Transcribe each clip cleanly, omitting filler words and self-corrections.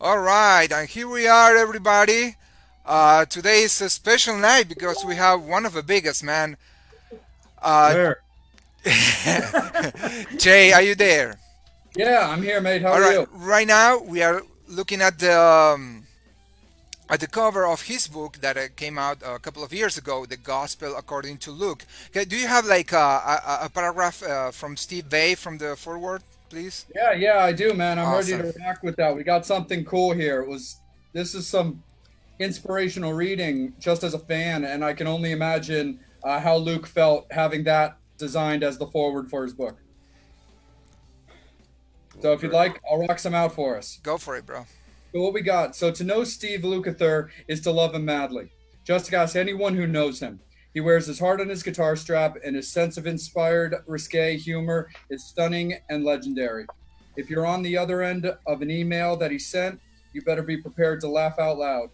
All right, and here we are, everybody. Today is a special night because we have one of the biggest, man. Uh, Where? Jay, are you there? Yeah, I'm here, mate. How All are right, you? right now we are looking at the cover of his book that came out a couple of years ago, "The Gospel According to Luke." Okay, do you have like a paragraph from Steve Bay from the forward, please? Yeah, I do, man. I'm ready Awesome. to rock with that. We got something cool here. This is some inspirational reading just as a fan, and I can only imagine how Luke felt having that designed as the forward for his book. So if you'd like, I'll rock some out for us. Go for it, bro. So what we got? So to know Steve Lukather is to love him madly. Just ask anyone who knows him. He wears his heart on his guitar strap, and his sense of inspired, risque humor is stunning and legendary. If you're on the other end of an email that he sent, you better be prepared to laugh out loud.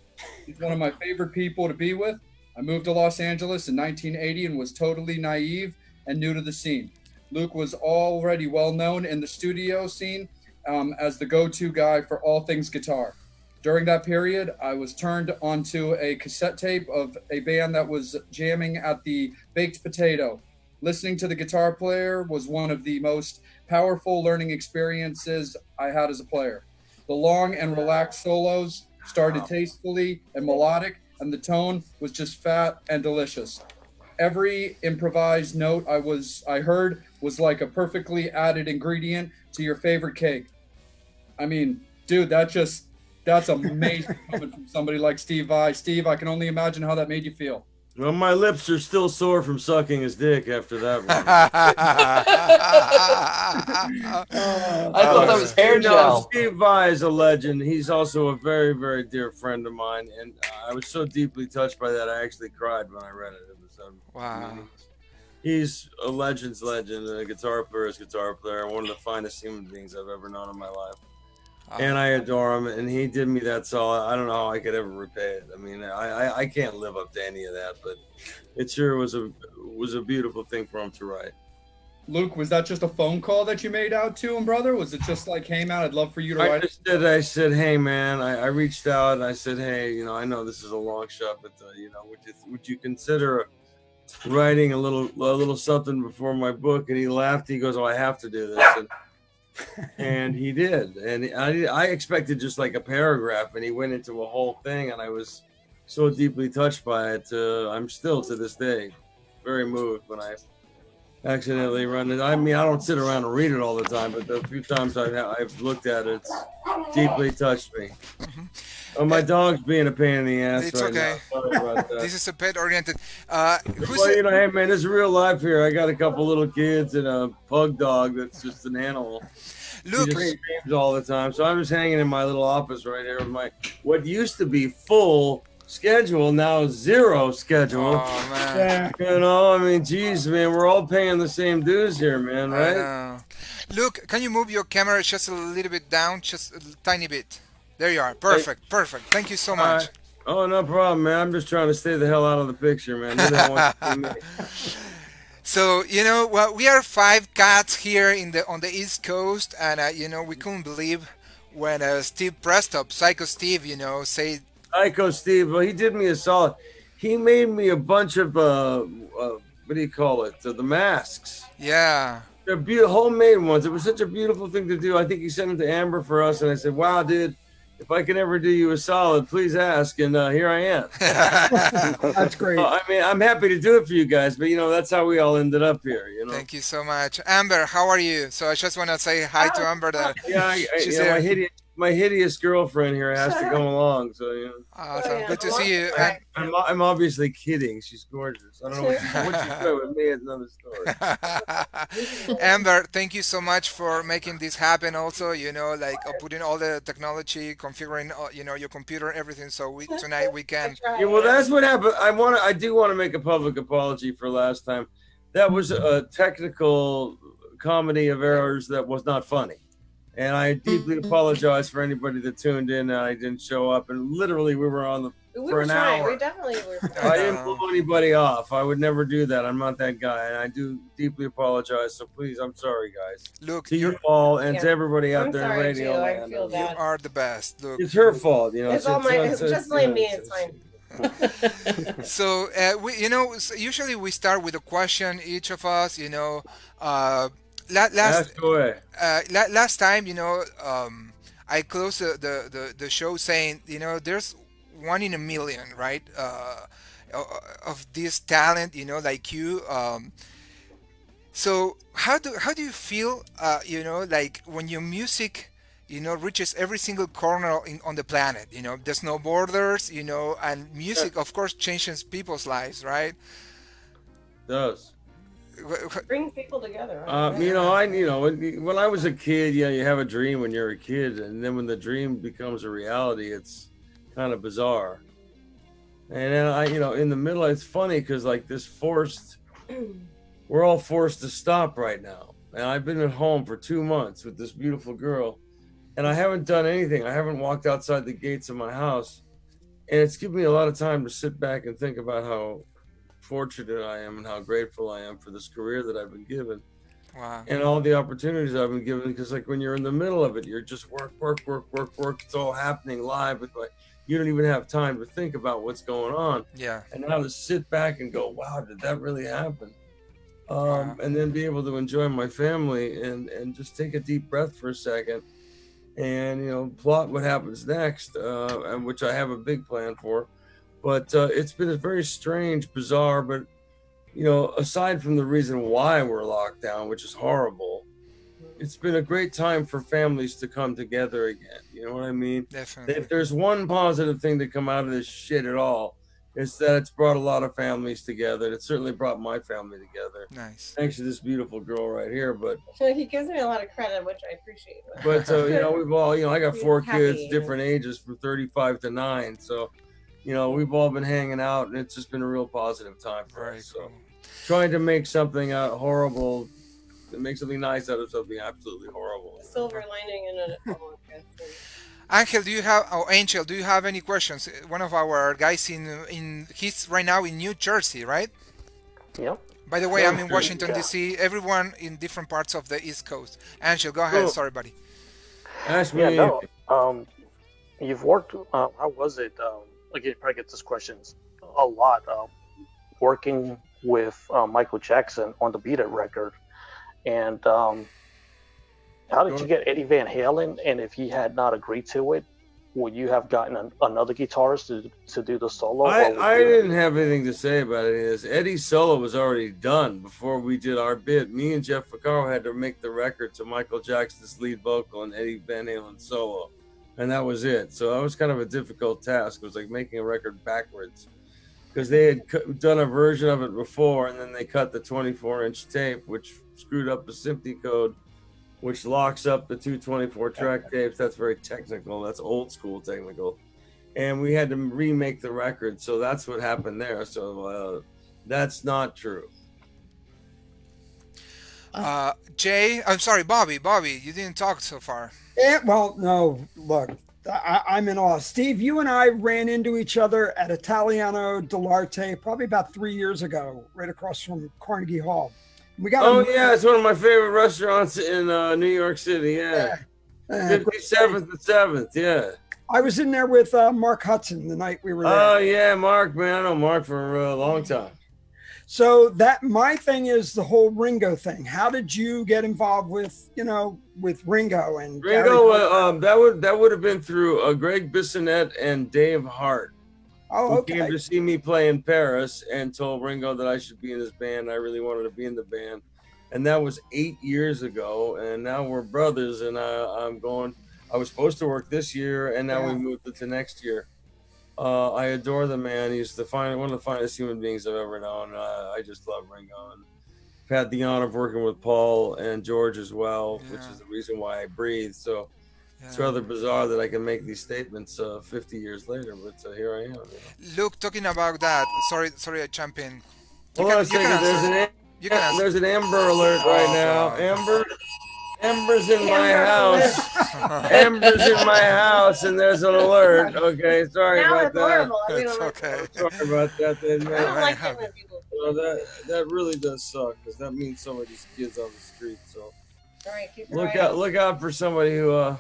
He's one of my favorite people to be with. I moved to Los Angeles in 1980 and was totally naive and new to the scene. Luke was already well known in the studio scene as the go to guy for all things guitar. During that period, I was turned onto a cassette tape of a band that was jamming at the Baked Potato. Listening to the guitar player was one of the most powerful learning experiences I had as a player. The long and relaxed solos started tastefully and melodic, and the tone was just fat and delicious. Every improvised note I heard was like a perfectly added ingredient to your favorite cake. I mean, dude, that's amazing coming from somebody like Steve Vai. Steve, I can only imagine how that made you feel. Well, my lips are still sore from sucking his dick after that one. I thought that was hair gel. Steve Vai is a legend. He's also a very, very dear friend of mine, and I was so deeply touched by that. I actually cried when I read it. It was, Wow. he's a legend's legend, and a guitar player's guitar player, one of the finest human beings I've ever known in my life. And I adore him, and he did me that solid. I don't know how I could ever repay it. I mean, I can't live up to any of that, but it sure was a beautiful thing for him to write. Luke, was that just a phone call that you made out to him, brother? Was it just like, hey, man, I'd love for you to write? I said, hey man, I reached out and I said, hey, I know this is a long shot, but would you consider writing a little something before my book? And he laughed. He goes, oh, I have to do this. And he did, and I expected just like a paragraph, and he went into a whole thing, and I was so deeply touched by it. I'm still to this day very moved when I accidentally run it. I mean, I don't sit around and read it all the time, but the few times I've looked at it, it's deeply touched me. Oh, my dog's being a pain in the ass It's right okay. now. Sorry about that. This is a pet oriented. Who's Well, it? hey man, this is real life here. I got a couple little kids and a pug dog that's just an animal. He Luke. just screams all the time. So I'm just hanging in my little office right here with my what used to be full schedule, now zero schedule. Oh man. I mean, geez, man, we're all paying the same dues here, man, I right? know. Luke, can you move your camera just a little bit down, just a tiny bit? There you are. Perfect. Perfect. Thank you so All much. right. Oh, no problem, man. I'm just trying to stay the hell out of the picture, man. You don't want to see me. So well, we are five cats here in the on the East Coast, and we couldn't believe when Steve Prestop, Psycho Steve, say, Ico Steve, well, he did me a solid. He made me a bunch of what do you call it? The masks. yeah. They're homemade ones. It was such a beautiful thing to do. I think he sent them to Amber for us, and I said, "Wow, dude, if I can ever do you a solid, please ask." And here I am. That's great. I mean, I'm happy to do it for you guys, but that's how we all ended up here. Thank you so much, Amber. How are you? So I just want to say hi to Amber. That Yeah, she's my there. my hideous girlfriend here has to come along. So Awesome. Good to see you. And I'm obviously kidding. She's gorgeous. I don't know what you do with me is another story. Amber, thank you so much for making this happen. Also, like putting all the technology, configuring, your computer, everything. So tonight we can. Yeah, well, that's what happened. I do want to make a public apology for last time. That was a technical comedy of errors that was not funny. And I deeply apologize for anybody that tuned in and I didn't show up. And literally, we were on the We for were an trying. hour. We definitely were I trying. I didn't know. blow anybody off. I would never do that. I'm not that guy, and I do deeply apologize. So please, I'm sorry, guys. Look, To you all and to Yeah. everybody out I'm there in sorry too. Radio I Land. feel you bad. are the best. Look. It's her fault, you know. It's all my. Just blame me. It's it's- fine. So we, usually we start with a question each of us. Last Ask away. last time, I closed the show saying, there's one in a million, right? Of this talent, like you. So how do you feel, like when your music, reaches every single corner on the planet? There's no borders, and Yeah, music, of course, changes people's lives, right? it does. Bring people together. Right? Yeah, When I was a kid, you have a dream when you're a kid, and then when the dream becomes a reality, it's kind of bizarre. And then in the middle, it's funny because like we're all forced to stop right now. And I've been at home for 2 months with this beautiful girl, and I haven't done anything. I haven't walked outside the gates of my house, and it's given me a lot of time to sit back and think about how fortunate I am and how grateful I am for this career that I've been given wow, and all the opportunities I've been given. Because like when you're in the middle of it, you're just work, work, work, work, work. It's all happening live, but like you don't even have time to think about what's going on. yeah, And now to sit back and go, wow, did that really happen? wow, And then be able to enjoy my family and just take a deep breath for a second and plot what happens next, and which I have a big plan for. But it's been a very strange, bizarre, but aside from the reason why we're locked down, which is horrible, it's been a great time for families to come together again. You know what I mean? definitely, If there's one positive thing to come out of this shit at all, it's that it's brought a lot of families together. It certainly brought my family together, nice. thanks to this beautiful girl right here. But He gives me a lot of credit, which I appreciate. we've all, I got He's 4 kids, happy. different ages from 35 to 9. So, we've all been hanging out, and it's just been a real positive time for Very us. So, cool. trying to make something out horrible, to make something nice out of something absolutely horrible. Silver lining in it. Oh, okay. Angel, Angel, do you have any questions? One of our guys he's right now in New Jersey, right? Yep. By the way, I'm in Okay. Washington Yeah. D.C. Everyone in different parts of the East Coast. Angel, go ahead. Cool. Sorry, buddy. Ask me Yeah. No. anything. You've worked. How was it? Like you probably get this questions a lot. Working with Michael Jackson on the Beat It record, and how did you get Eddie Van Halen? And if he had not agreed to it, would you have gotten another guitarist to do the solo? or would I you- didn't have anything to say about it. Eddie's solo was already done before we did our bit. Me and Jeff Vaccaro had to make the record to Michael Jackson's lead vocal and Eddie Van Halen solo, and that was it. So that was kind of a difficult task. It was like making a record backwards because they had done a version of it before, and then they cut the 24-inch tape, which screwed up the SMPTE code, which locks up the two 24-track tapes. That's very technical. That's old school technical. And we had to remake the record. So that's what happened there. So that's not true. Jay, I'm sorry, Bobby. Bobby, you didn't talk so far. Well, no, look, I'm in awe. Steve, you and I ran into each other at Italiano dell'Arte probably about 3 years ago, right across from Carnegie Hall. We got Oh, yeah. It's one of my favorite restaurants in New York City. Yeah. 57th and 7th. Yeah. I was in there with Mark Hudson the night we were there. Oh, yeah. Mark, man. I know Mark for a long time. So my thing is the whole Ringo thing. How did you get involved with Ringo and Ringo? That would have been through Greg Bissonette and Dave Hart. Oh, Who okay. came to see me play in Paris and told Ringo that I should be in his band. I really wanted to be in the band. And that was 8 years ago. And now we're brothers. And I was supposed to work this year. And now we moved it to next year. I adore the man. He's one of the finest human beings I've ever known. I just love Ringo. And I've had the honor of working with Paul and George as well, which is the reason why I breathe. So it's rather bizarre that I can make these statements 50 years later, but here I am. Luke, talking about that. Sorry, I jump in. Hold on a second. There's an Amber Alert right now. God. Amber, Embers in my Amber house. Embers in my house, and there's an alert. Okay, sorry Now about it's that. horrible. I mean, It's I'm like, okay. Sorry about that. Then, I don't man. like that when people. So that really does suck because that means some of these kids on the street. So All right, keep your eye out. look out for somebody who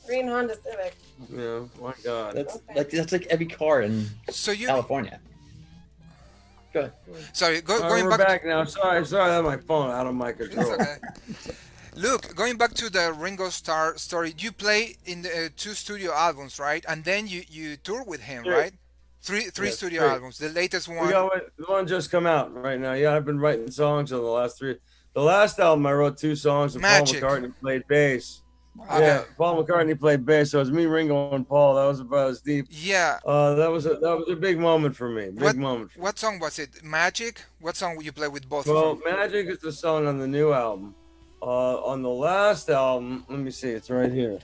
Green Honda Civic. you know, my God. That's like every car in So you California. Go ahead. sorry, All right, going we're back. back now. Sorry, I had my phone out of my It's control. okay. Look, going back to the Ringo Starr story, you play in the two studio albums, right? And then you tour with him, Three. right? Three Yes, studio three. albums. The latest We one. got the one just come out right now. Yeah, I've been writing songs on the last three. The last album I wrote 2 songs and Magic. Paul McCartney played bass. Okay. Yeah, Paul McCartney played bass, so it was me, Ringo, and Paul. That was about as deep. Yeah. That was a big moment for me. Big moment. For me. What song was it? Magic? What song you play with both Well, of them? Magic is the song on the new album. On the last album, let me see, it's right here.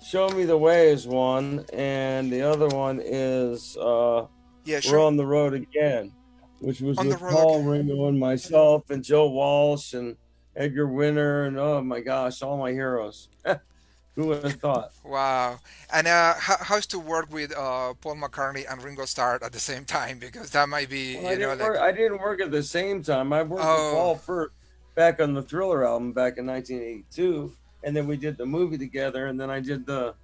Show Me the Way is one, and the other one is Yeah, We're sure. on the Road Again, which was On the with Road Paul, Again. Ringo, and myself, and Joe Walsh, and Edgar Winter, and oh my gosh, all my heroes. Who would have thought? Wow. And how's to work with Paul McCartney and Ringo Starr at the same time? Because that might be, Well, you know, like. I didn't work at the same time. I worked with Oh, Paul first back on the Thriller album back in 1982, and then we did the movie together, and then I did the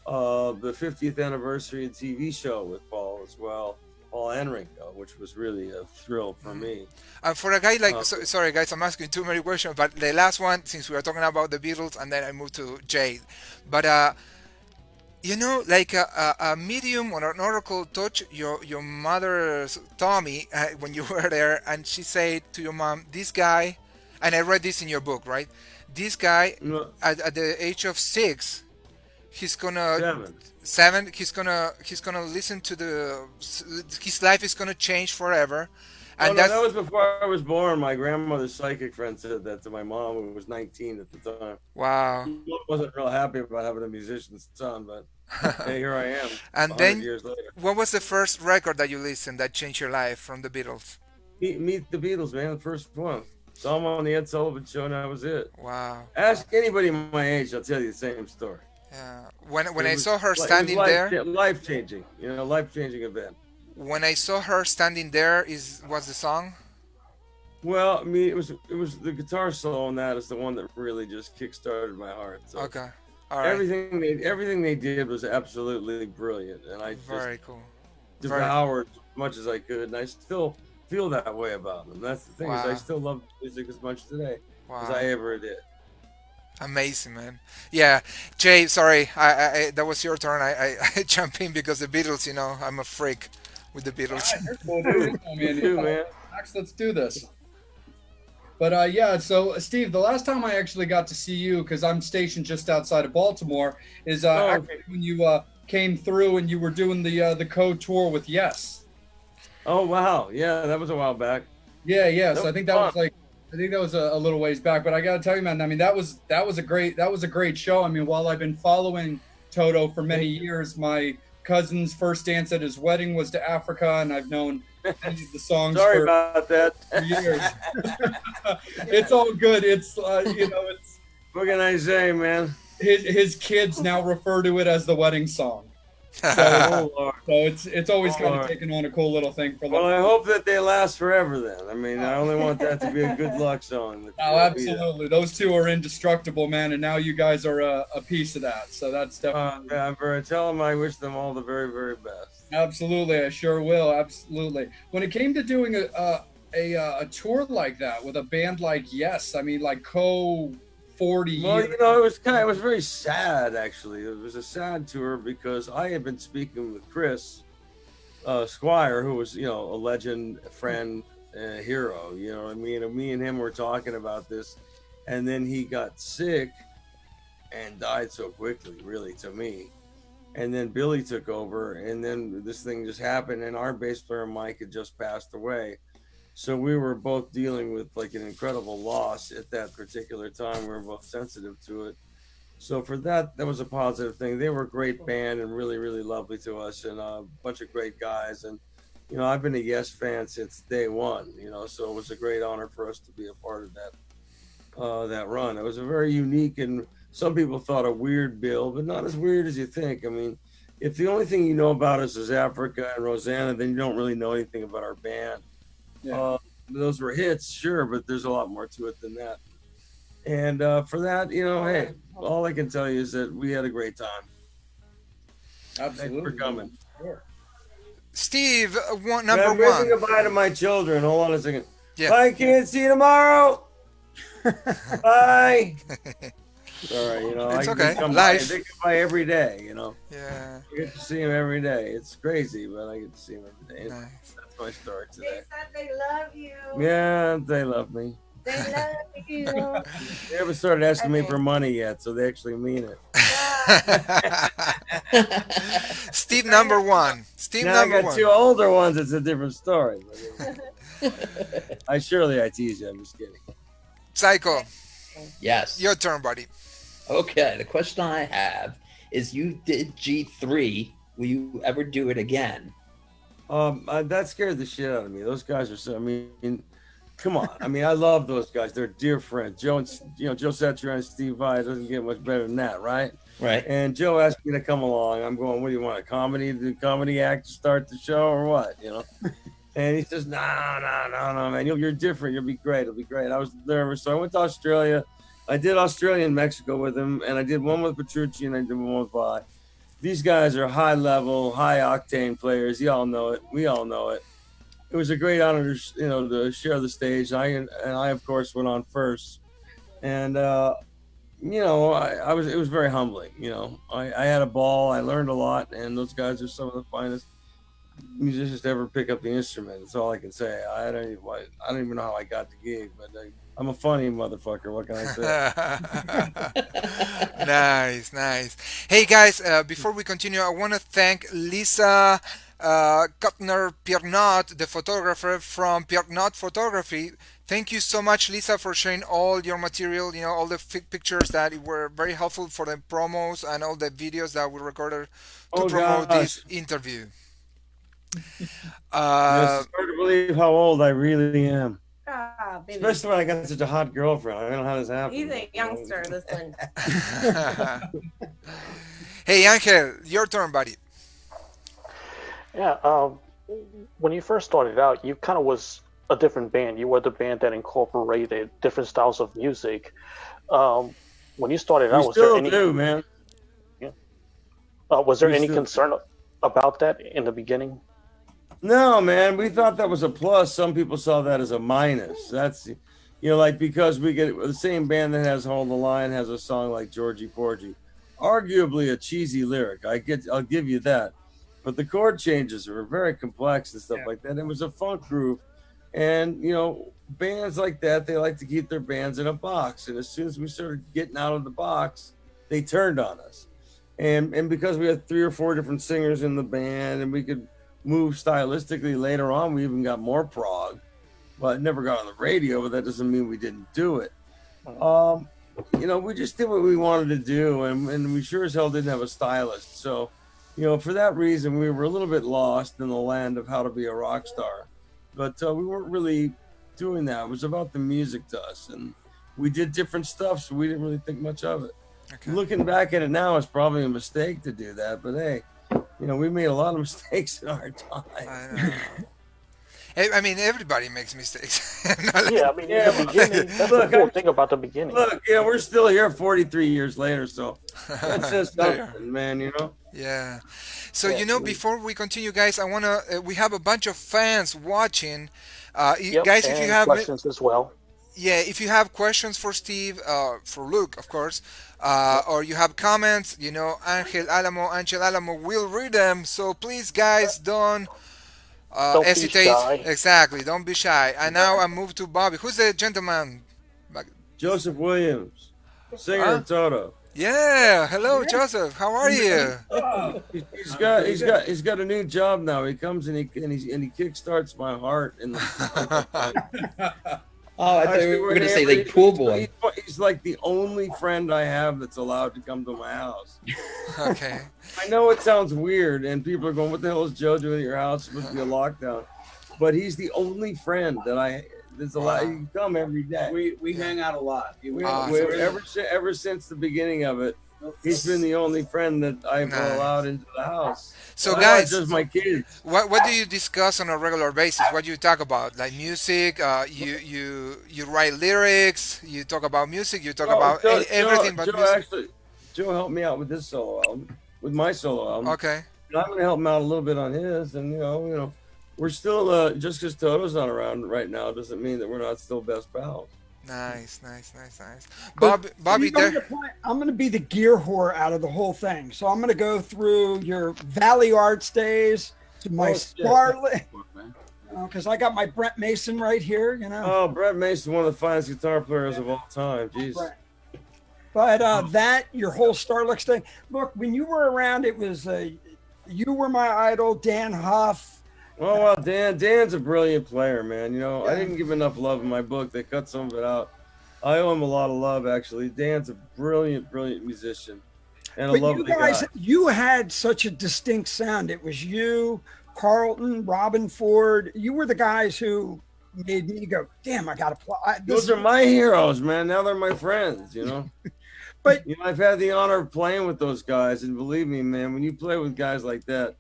50th anniversary TV show with Paul as well, Paul and Ringo, which was really a thrill for me. and for a guy like, Uh, sorry guys, I'm asking too many questions, but the last one, since we are talking about the Beatles, and then I moved to Jade. But you know, like a medium or an oracle touch your mother's tummy when you were there, and she said to your mom, "This guy," and I read this in your book, right? This guy no, at the age of 6, he's gonna 7. 7. He's gonna listen to his life is gonna change forever, Oh and no, that's that was before I was born. My grandmother's psychic friend said that to my mom, who was 19 at the time. wow. She wasn't real happy about having a musician's son, but hey, here I am, And 100 then, years later. what was the first record that you listened that changed your life from the Beatles? Meet the Beatles, man, the first one. Saw them on the Ed Sullivan Show, and that was it. Wow. Ask anybody my age, I'll tell you the same story. Yeah. When It I was saw her it was standing there, life changing, life changing event. when I saw her standing there, was the song? Well, I mean, it was the guitar solo on that is the one that really just kick-started my heart. So Okay. All right. everything they did was absolutely brilliant, and I just Very cool. devoured as much as I could, and I still feel that way about them. That's the thing is, I Wow. still love music as much today as Wow. I ever did. Amazing, man. Yeah, Jay. Sorry, I that was your turn. I jump in because the Beatles. You know, I'm a freak with the Beatles. You're cool, dude. Oh, Me man. too, man. Max, let's do this. But yeah, so Steve, the last time I actually got to see you, because I'm stationed just outside of Baltimore, is actually when you came through and you were doing the code tour with Yes. Oh wow, yeah, that was a while back. Yeah. That So I was think that fun. was like, I think that was a little ways back. But I gotta tell you, man, I mean that was a great show. I mean, while I've been following Toto for many years, my cousin's first dance at his wedding was to Africa, and I've known many of the songs Sorry for about that. years. It's all good. It's it's What can I say, man? his kids now refer to it as the wedding song. Oh Lord. So it's always Oh, kind of Lord. taken on a cool little thing for Well, them. I hope that they last forever. Then, I mean, I only want that to be a good luck song. Oh, absolutely. Those two are indestructible, man, and now you guys are a piece of that. So that's definitely Tell them I wish them all the very, very best. absolutely. I sure will. Absolutely. When it came to doing a tour like that with a band like Yes, I mean, like 40 Well, years. it was very sad actually. It was a sad tour because I had been speaking with Chris Squire, who was a legend, a friend, a hero. You know what I mean? And me and him were talking about this, and then he got sick and died so quickly, really, to me. And then Billy took over, and then this thing just happened, and our bass player Mike had just passed away. So we were both dealing with like an incredible loss at that particular time. We were both sensitive to it. So for that was a positive thing. They were a great band and really, really lovely to us, and a bunch of great guys. And I've been a Yes fan since day one. So it was a great honor for us to be a part of that that run. It was a very unique, and some people thought a weird bill, but not as weird as you think. I mean, if the only thing you know about us is Africa and Rosanna, then you don't really know anything about our band. Yeah. Those were hits, sure, but there's a lot more to it than that. And for that, hey, all I can tell you is that we had a great time. Absolutely. Thanks for coming. Sure. Steve, I'm number waving one. goodbye to my children. Hold on a second. Yeah. Bye, kids. See you tomorrow. Bye. Sorry, It's they okay. come Life. by, they come by every day, Yeah. I get to see them every day. It's crazy, but I get to see them every day. Nice. That's my story They today. said they love you. Yeah, they love me. They love you. They haven't started asking me for money yet, so they actually mean it. Steve, number one. Steve, Now I number got one. two older ones. It's a different story. I tease you. I'm just kidding. Psycho, Yes. your turn, buddy. Okay. The question I have is: you did G3. Will you ever do it again? That scared the shit out of me. Those guys are so. I mean, come on. I mean, I love those guys. They're dear friends. Joe Satriani and Steve Vai. It doesn't get much better than that, right? Right. And Joe asked me to come along. I'm going, what do you want, the comedy act to start the show or what, And he says, no, man, you're different. You'll be great. It'll be great. I was nervous. So I went to Australia. I did Australia and Mexico with him, and I did one with Petrucci and I did one with Vi. These guys are high level, high octane players. You all know it. We all know it. It was a great honor to share the stage. I of course went on first. And it was very humbling. I had a ball. I learned a lot, and those guys are some of the finest musicians to ever pick up the instrument. That's all I can say. I don't even know how I got the gig, but I'm a funny motherfucker. What can I say? Nice. Hey guys, before we continue, I want to thank Lisa Kuttner-Piernot, the photographer from Piernot Photography. Thank you so much, Lisa, for sharing all your material, all the pictures that were very helpful for the promos and all the videos that we recorded to promote this interview. It's hard to believe how old I really am. Ah, baby. Especially when I got such a hot girlfriend. I don't know how this happened. He's a youngster, this one. Hey, Angel, your turn, buddy. Yeah. When you first started out, you kind of was a different band. You were the band that incorporated different styles of music. When you started out, was there any? Do, man. Yeah. Was there any concern about that in the beginning? No, man. We thought that was a plus. Some people saw that as a minus. That's, because we get the same band that has Hold the Line has a song like Georgie Porgy, arguably a cheesy lyric. I'll give you that. But the chord changes were very complex and stuff like that. It was a funk groove. And, bands like that, they like to keep their bands in a box. And as soon as we started getting out of the box, they turned on us. And because we had 3 or 4 different singers in the band and we could move stylistically later on, we even got more prog. But it never got on the radio, but that doesn't mean we didn't do it. We just did what we wanted to do. And we sure as hell didn't have a stylist. So, for that reason, we were a little bit lost in the land of how to be a rock star. But we weren't really doing that. It was about the music to us. And we did different stuff, so we didn't really think much of it. Okay. Looking back at it now, it's probably a mistake to do that. But hey, we made a lot of mistakes in our time. I know. I mean, everybody makes mistakes. Yeah, I mean, in the beginning, that's the cool thing about the beginning. Look, we're still here 43 years later, so that's just something, man, Yeah. So, before we continue, guys, we have a bunch of fans watching. Guys, if you have questions as well. Yeah, if you have questions for Steve, for Luke, of course, or you have comments, Angel Alamo will read them. So please, guys, don't hesitate. Be shy. Exactly, don't be shy. And now I move to Bobby. Who's the gentleman? Joseph Williams, singer of Toto. Yeah, hello, Joseph. How are you? He's got a new job now. He comes and he kickstarts my heart in the. Oh, I thought you were going to say like pool boy. He's like the only friend I have that's allowed to come to my house. Okay. I know it sounds weird, and people are going, "What the hell is Joe doing at your house? It's supposed to be a lockdown." But he's the only friend that There's a Wow. lot. You can come every day. We hang out a lot. Ever since the beginning of it, he's been the only friend that I've Nice. allowed into the house. So, Not guys, just my kids. what do you discuss on a regular basis? What do you talk about? Like music? You write lyrics. You talk about music. You talk about everything but Joe music. actually, Joe helped me out with this solo album, with my solo album. Okay. And I'm going to help him out a little bit on his, and we're still just because Toto's not around right now doesn't mean that we're not still best pals. Nice, nice, nice, nice. But Bobby, you know there. your point? I'm going to be the gear whore out of the whole thing. So I'm going to go through your Valley Arts days to my Starlet, because I got my Brent Mason right here. Oh, Brett Mason, one of the finest guitar players of all time. Jeez. Right. But that your whole Starlux thing. Look, when you were around, it was you were my idol, Dan Huff. Oh well, Dan's a brilliant player, man. I didn't give enough love in my book. They cut some of it out. I owe him a lot of love, actually. Dan's a brilliant musician and a lovely guy. You had such a distinct sound. It was you, Carlton, Robin Ford. You were the guys who made me go, damn, I got to play. Those are my heroes, man. Now they're my friends, But I've had the honor of playing with those guys, and believe me, man, when you play with guys like that,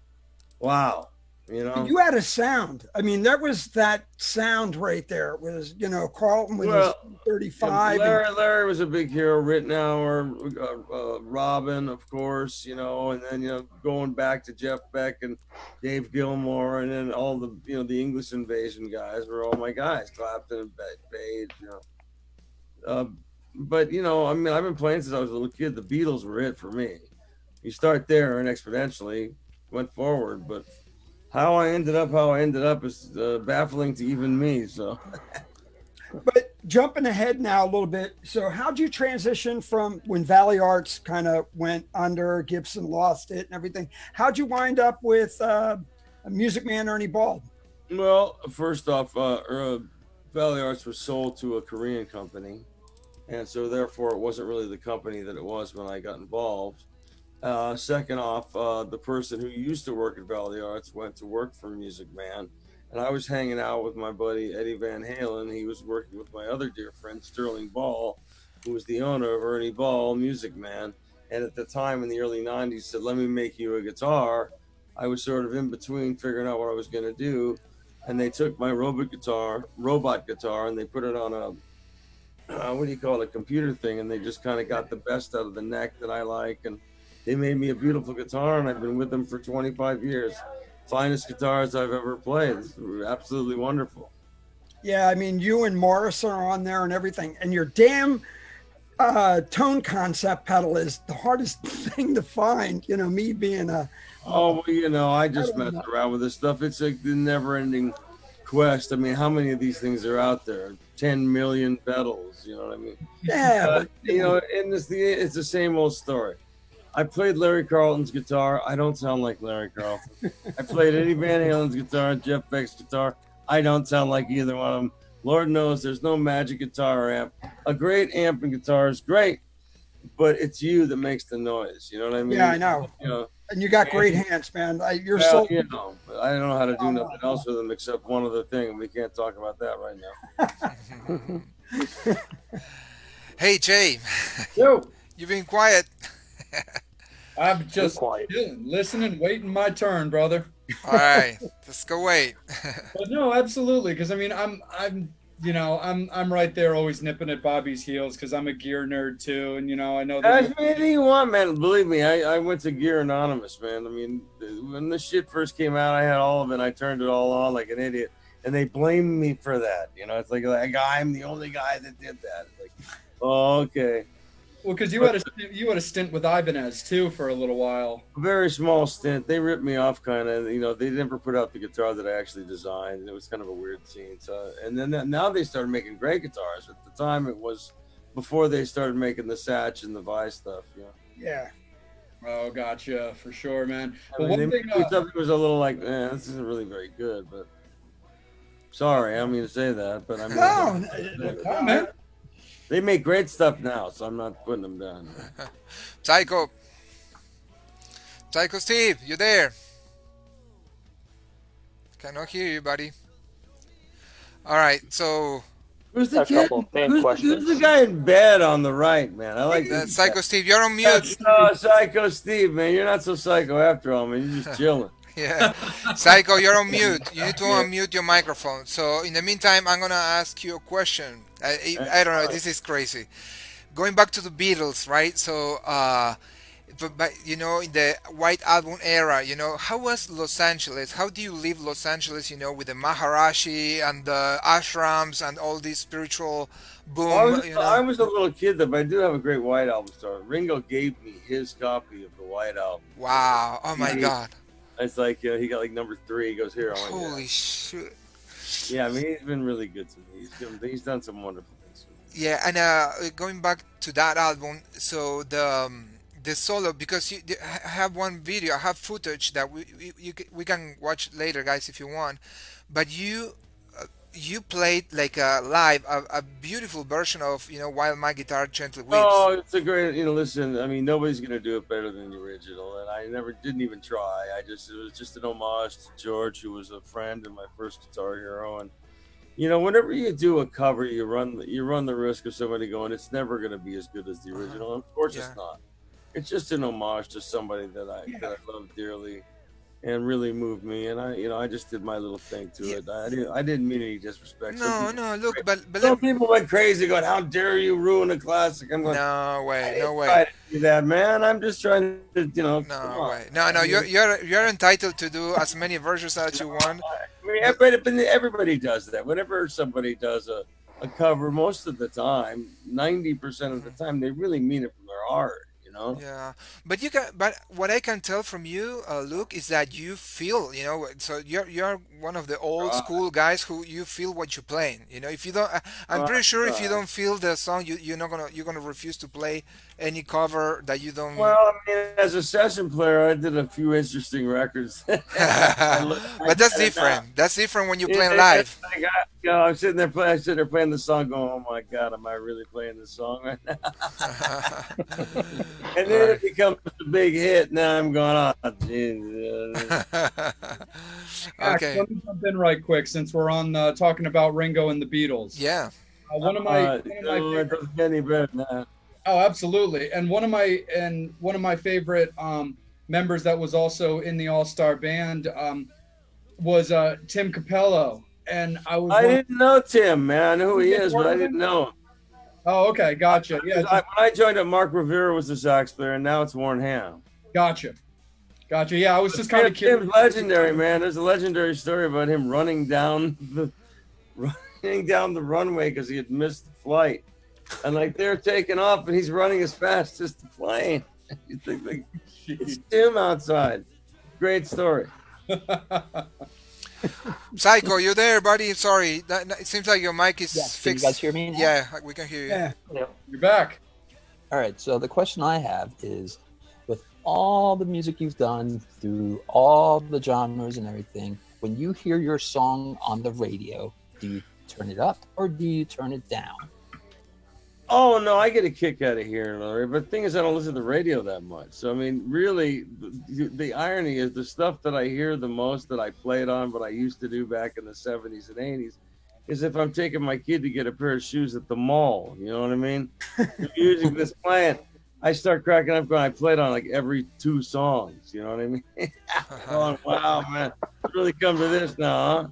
wow. You had a sound. I mean, that was that sound right there. It was, Carlton with his 35. Larry was a big hero. Rittenauer, Robin, of course, and then, going back to Jeff Beck and Dave Gilmore, and then all the, the English Invasion guys were all my guys, Clapton and Page, but, I mean, I've been playing since I was a little kid. The Beatles were it for me. You start there and exponentially went forward, but how I ended up is baffling to even me. So, but jumping ahead now a little bit. So, how'd you transition from when Valley Arts kind of went under, Gibson lost it, and everything? How'd you wind up with Music Man Ernie Ball? Well, first off, Valley Arts was sold to a Korean company, and so therefore it wasn't really the company that it was when I got involved. Second off, the person who used to work at Valley Arts went to work for Music Man, and I was hanging out with my buddy Eddie Van Halen. He was working with my other dear friend Sterling Ball, who was the owner of Ernie Ball, Music Man. And at the time in the early 90s said, let me make you a guitar. I was sort of in between figuring out what I was going to do, and they took my robot guitar, and they put it on a computer thing, and they just kind of got the best out of the neck that I like, and they made me a beautiful guitar, and I've been with them for 25 years. Finest guitars I've ever played. It's absolutely wonderful. Yeah, I mean, you and Morris are on there and everything. And your damn tone concept pedal is the hardest thing to find. Me being a... Oh, well, I just mess around with this stuff. It's like the never-ending quest. I mean, how many of these things are out there? 10 million pedals, you know what I mean? Yeah. And it's the same old story. I played Larry Carlton's guitar. I don't sound like Larry Carlton. I played Eddie Van Halen's guitar, Jeff Beck's guitar. I don't sound like either one of them. Lord knows there's no magic guitar amp. A great amp and guitar is great, but it's you that makes the noise. You know what I mean? Yeah, I know. And you got great hands, man. You're so... I don't know how to do nothing else with them except one other thing, and we can't talk about that right now. Hey, Jay. Yo. You've been quiet. I'm just chilling, listening, waiting my turn, brother. All right, let's go wait. But no, absolutely, because I mean, I'm right there, always nipping at Bobby's heels, because I'm a gear nerd too, and I know that. Anything you want, man. Believe me, I went to Gear Anonymous, man. I mean, when this shit first came out, I had all of it. And I turned it all on like an idiot, and they blamed me for that. It's like I'm the only guy that did that. It's like, oh, okay. Well, because you had a stint with Ibanez too for a little while. A very small stint. They ripped me off, kind of. They never put out the guitar that I actually designed, and it was kind of a weird scene. So, and then now they started making great guitars. At the time, it was before they started making the Satch and the Vi stuff. Yeah. Oh, gotcha, for sure, man. But one thing it was a little like, this isn't really very good. But sorry, I don't mean to say that, but I mean, no, man. They make great stuff now, so I'm not putting them down. Psycho Steve, you there? Cannot hear you, buddy. All right, so Who's the A kid? couple of fan Who's the questions. guy in bed on the right, man? I like this guy. Psycho Steve, you're on That's mute. Psycho Steve, man. You're not so psycho after all, man. You're just chilling. Yeah, Psycho, you're on mute. You need to Yeah. unmute your microphone. So in the meantime, I'm gonna ask you a question. I don't know. This is crazy. Going back to the Beatles, right? So, but in the White Album era, how was Los Angeles? How do you live Los Angeles? With the Maharashi and the ashrams and all this spiritual Well, boom. I was a little kid, though, but I do have a great White Album story. Ringo gave me his copy of the White Album. Wow! Oh my God! It's like he got like number 3. He goes, here. I want Holy shit! Yeah, I mean, he's been really good to me. He's done some wonderful things. Yeah, and going back to that album, so the solo, because I have one video, I have footage that we can watch later, guys, if you want. But you played like a live a beautiful version of While My Guitar Gently Weeps. Oh, it's a great, listen, I mean, nobody's going to do it better than the original. And I didn't even try. It was just an homage to George, who was a friend and my first guitar hero. And, whenever you do a cover, you run the risk of somebody going, it's never going to be as good as the original. And of course Yeah. it's not. It's just an homage to somebody that I love dearly and really moved me. And I just did my little thing to it. I didn't mean any disrespect. No, look, but Some people went crazy going, how dare you ruin a classic? I'm going, no way, no try way. to do that, man. I'm just trying to, No way. No, you're entitled to do as many versions as you want. I mean, everybody does that. Whenever somebody does a cover, most of the time, 90% of the time, they really mean it from their heart, Yeah, but what I can tell from you, Luke, is that you feel, so you're one of the old Right. school guys who you feel what you're playing. If you don't, I'm pretty sure if you don't feel the song, you're gonna refuse to play any cover that you don't. Well, I mean, as a session player, I did a few interesting records. But that's different. That's different when you're playing Yeah, live. I'm sitting there playing the song, going, "Oh my God, am I really playing this song right now?" And then it becomes a big hit. Now I'm going, "Oh, Jesus." Okay. Let me jump in right quick since we're on talking about Ringo and the Beatles. Yeah. One of my It favorite, doesn't get any better than that. oh, absolutely, and one of my favorite members that was also in the All Star band was Tim Capello, and I didn't know Tim, man. I know who he is, but I didn't know him. Oh, okay, gotcha. Yeah, When I joined up, Mark Rivera was the sax player, and now it's Warren Ham. gotcha. Yeah, I was just kind of curious. Tim's legendary, man. There's a legendary story about him running down the runway because he had missed the flight, and like they're taking off, and he's running as fast as the plane. You think like it's Tim outside. Great story. Psycho, you there, buddy? Sorry, it seems like your mic is Yes, can you fixed. guys hear me now? Yeah, we can hear you. Yeah. You're back. All right, so the question I have is, with all the music you've done through all the genres and everything, when you hear your song on the radio, do you turn it up or do you turn it down? Oh no, I get a kick out of hearing it, but the thing is, I don't listen to the radio that much. So I mean, really, the irony is the stuff that I hear the most that I played on, what I used to do back in the 70s and 80s, is if I'm taking my kid to get a pair of shoes at the mall. You know what I mean? The music that's playing, I start cracking up. Going, I played on like every 2 songs. You know what I mean? Going, wow, man, it's really come to this now, huh?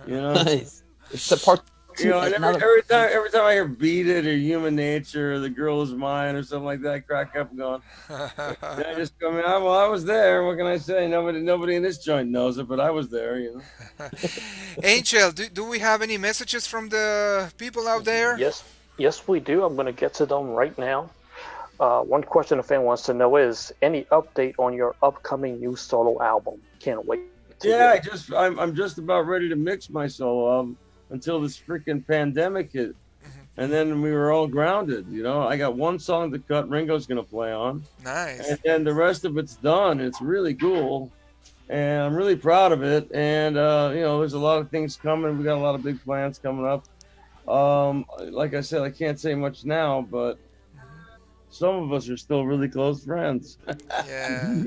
You know. Nice. It's the part. And every time I hear "Beat It" or "Human Nature" or "The Girl Is Mine" or something like that, I crack up and going. I just go, well, I was there. What can I say? Nobody in this joint knows it, but I was there. Angel, do we have any messages from the people out there? Yes, we do. I'm going to get to them right now. One question a fan wants to know is any update on your upcoming new solo album? Can't wait. Yeah, I'm just about ready to mix my solo album until this freaking pandemic hit, and then we were all grounded. I got one song to cut. Ringo's gonna play on. Nice. And then the rest of it's done. It's really cool, and I'm really proud of it. And there's a lot of things coming. We got a lot of big plans coming up. Like I said, I can't say much now, but some of us are still really close friends. Yeah.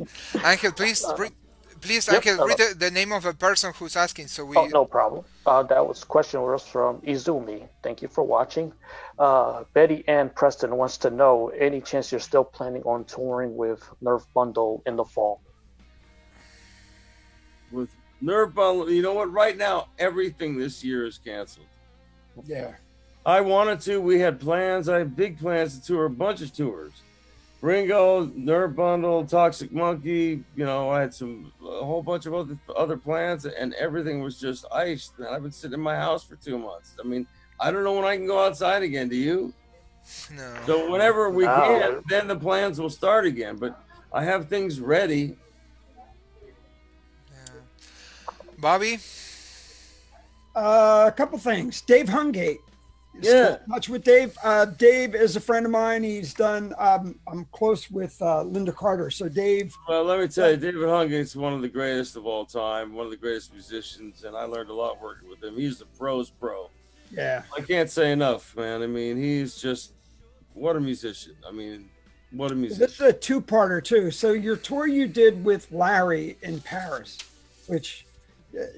Angel, Please, Yep. Angel, read the name of a person who's asking, so Oh, we. no problem. That was question was from Izumi. Thank you for watching. Betty Ann Preston wants to know any chance you're still planning on touring with Nerve Bundle in the fall? With Nerve Bundle, you know what? Right now, everything this year is canceled. Yeah. I wanted to. We had plans. I had big plans to tour a bunch of tours. Ringo, Nerve Bundle, Toxic Monkey. You know, I had a whole bunch of other plans, and everything was just iced. And I've been sitting in my house for 2 months. I mean, I don't know when I can go outside again. Do you? No. So whenever we No. can, then the plans will start again. But I have things ready. Yeah. Bobby. A couple things. Dave Hungate. Yeah. Much with Dave. Dave is a friend of mine. He's done. I'm close with Linda Carter. So Dave. Well, let me tell you, David Hungate's one of the greatest of all time, one of the greatest musicians, and I learned a lot working with him. He's the pro's pro. Yeah. I can't say enough, man. I mean, he's just what a musician. I mean, what a musician. This is a two-parter too. So your tour you did with Larry in Paris, which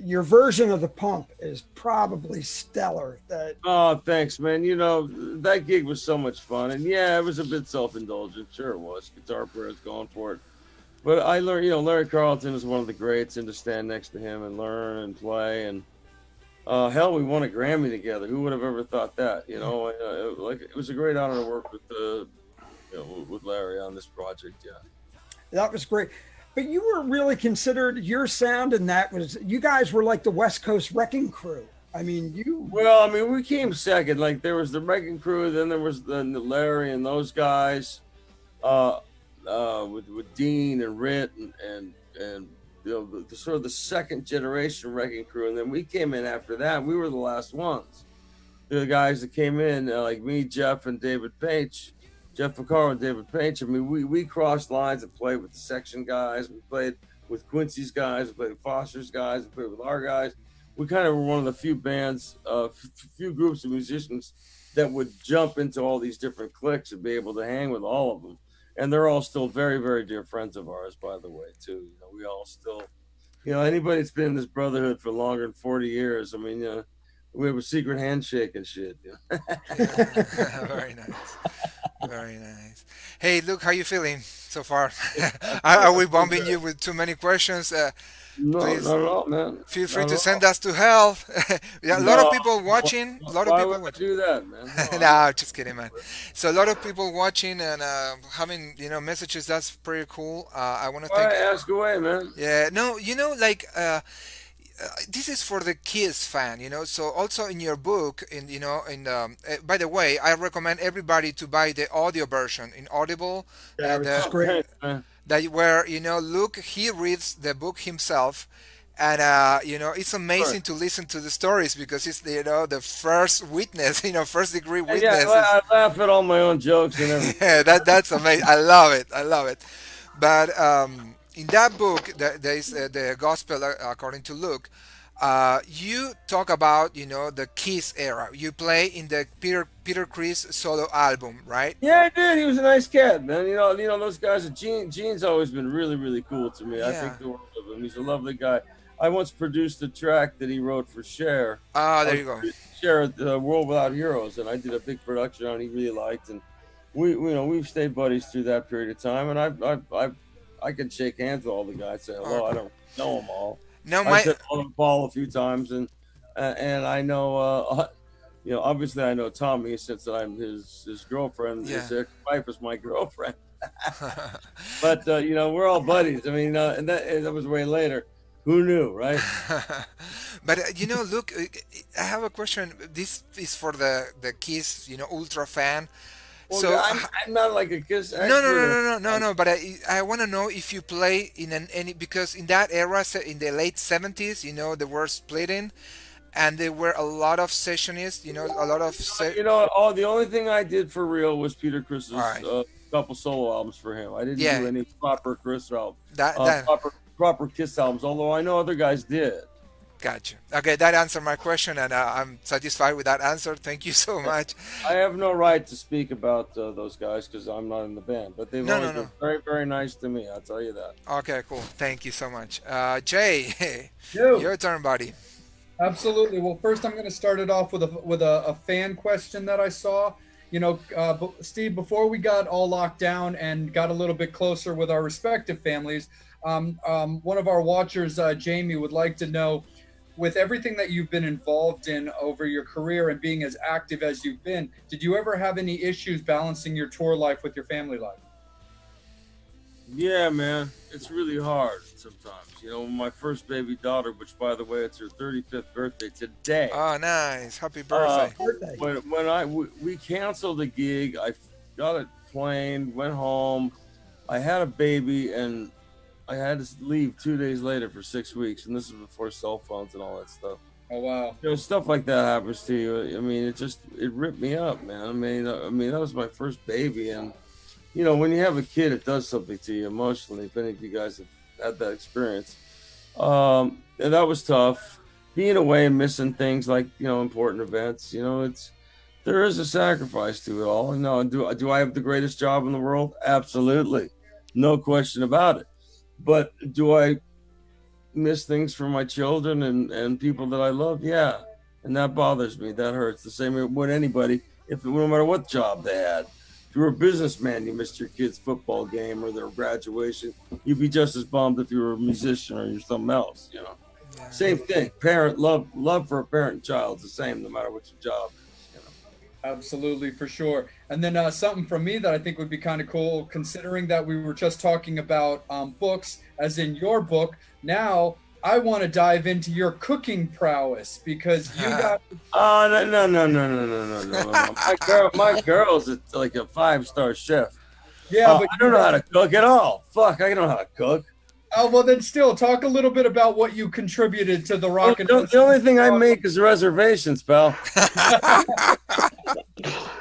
your version of the Pump is probably stellar. Oh, thanks, man. You know, that gig was so much fun. And yeah, it was a bit self-indulgent. Sure it was. Guitar players going for it. But I learned, you know, Larry Carlton is one of the greats, and to stand next to him and learn and play. And hell, we won a Grammy together. Who would have ever thought that? You know, it was a great honor to work with Larry on this project. Yeah. That was great. But you were really considered, your sound and that was, you guys were like the West Coast Wrecking Crew. I mean, we came second. Like there was the Wrecking Crew, then there was the Larry and those guys, with Dean and Ritt and you know the sort of the second generation Wrecking Crew, and then we came in after that. We were the last ones. The guys that came in, like me, Jeff, and David Paich. Jeff Vaccaro and David Paich. I mean, we crossed lines and played with the Section guys. We played with Quincy's guys. We played with Foster's guys. We played with our guys. We kind of were one of the few bands, few groups of musicians that would jump into all these different cliques and be able to hang with all of them. And they're all still very, very dear friends of ours, by the way, too. You know, we all still, you know, anybody that's been in this brotherhood for longer than 40 years, I mean, we have a secret handshake and shit. You know? Yeah. Very nice. Very nice. Hey, Luke, how you feeling so far? Are we bombing you with too many questions? No, Please not at all, man. feel free Not to at send all. us to hell. Yeah, a lot of No. people watching. A lot of Why people would I watching. do that, man? No, No, just kidding, man. So a lot of people watching and having messages. That's pretty cool. I want to Why thank. ask away, man? Yeah, no, like this is for the Kiss fan, So also in your book, by the way, I recommend everybody to buy the audio version in Audible. Yeah, which is great. Thanks, man. That where Luke he reads the book himself, and it's amazing to listen to the stories because it's the first witness, first degree witness. Yeah, I laugh at all my own jokes and everything. Yeah, that's amazing. I love it. I love it. But in that book, there is the Gospel according to Luke. You talk about the Kiss era. You play in the Peter Criss solo album, right? Yeah, I did. He was a nice cat, man. You know those guys. Gene's always been really, really cool to me. I Yeah. think the world of him. He's a lovely guy. I once produced a track that he wrote for Cher. Ah, there you go. Cher, the World Without Heroes, and I did a big production on. He really liked, and we've stayed buddies through that period of time. And I can shake hands with all the guys. Say hello. I don't know them all. No, I said hello to Paul a few times, and I know. Obviously I know Tommy since I'm his girlfriend. Yeah. His ex-wife is my girlfriend. But we're all buddies. I mean, and that was way later. Who knew, right? But look, I have a question. This is for the Kiss, ultra fan. Well, So I'm not like a Kiss expert. no. But I want to know if you play in any because in that era, in the late '70s, they were splitting, and there were a lot of sessionists. A lot of The only thing I did for real was Peter Criss's Right. couple solo albums for him. I didn't Yeah. do any proper Criss albums. that. Proper Kiss albums, although I know other guys did. Gotcha. Okay, that answered my question, and I'm satisfied with that answer. Thank you so much. I have no right to speak about those guys because I'm not in the band, but they've No, always no, been no. very, very nice to me. I'll tell you that. Okay, cool. Thank you so much. Jay, You. your turn, buddy. Absolutely. Well, first I'm going to start it off with a fan question that I saw. Steve, before we got all locked down and got a little bit closer with our respective families, one of our watchers, Jamie, would like to know, with everything that you've been involved in over your career and being as active as you've been, did you ever have any issues balancing your tour life with your family life? Yeah, man, it's really hard sometimes. My first baby daughter, which by the way, it's her 35th birthday today. Oh, nice. Happy Uh, birthday. Birthday. we canceled the gig, I got a plane, went home. I had a baby, and I had to leave 2 days later for 6 weeks, and this is before cell phones and all that stuff. Oh, wow. Stuff like that happens to you. I mean, it ripped me up, man. I mean, that was my first baby, and when you have a kid, it does something to you emotionally. If any of you guys have had that experience, and that was tough. Being away and missing things like important events. There is a sacrifice to it all. No, do I have the greatest job in the world? Absolutely, no question about it. But do I miss things from my children and people that I love? Yeah, and that bothers me. That hurts. The same with anybody, no matter what job they had. If you were a businessman, you missed your kid's football game or their graduation, you'd be just as bummed if you were a musician or you're something else. Yeah. Same thing. Parent love for a parent and child is the same no matter what your job is. Absolutely, for sure. And then something from me that I think would be kind of cool, considering that we were just talking about books, as in your book. Now, I want to dive into your cooking prowess because you got. Oh no! My girl's like a 5-star chef. Yeah, but I don't know how to cook at all. Fuck, I don't know how to cook. Oh, well, then still talk a little bit about what you contributed to the rock and The only thing I make is reservations, pal.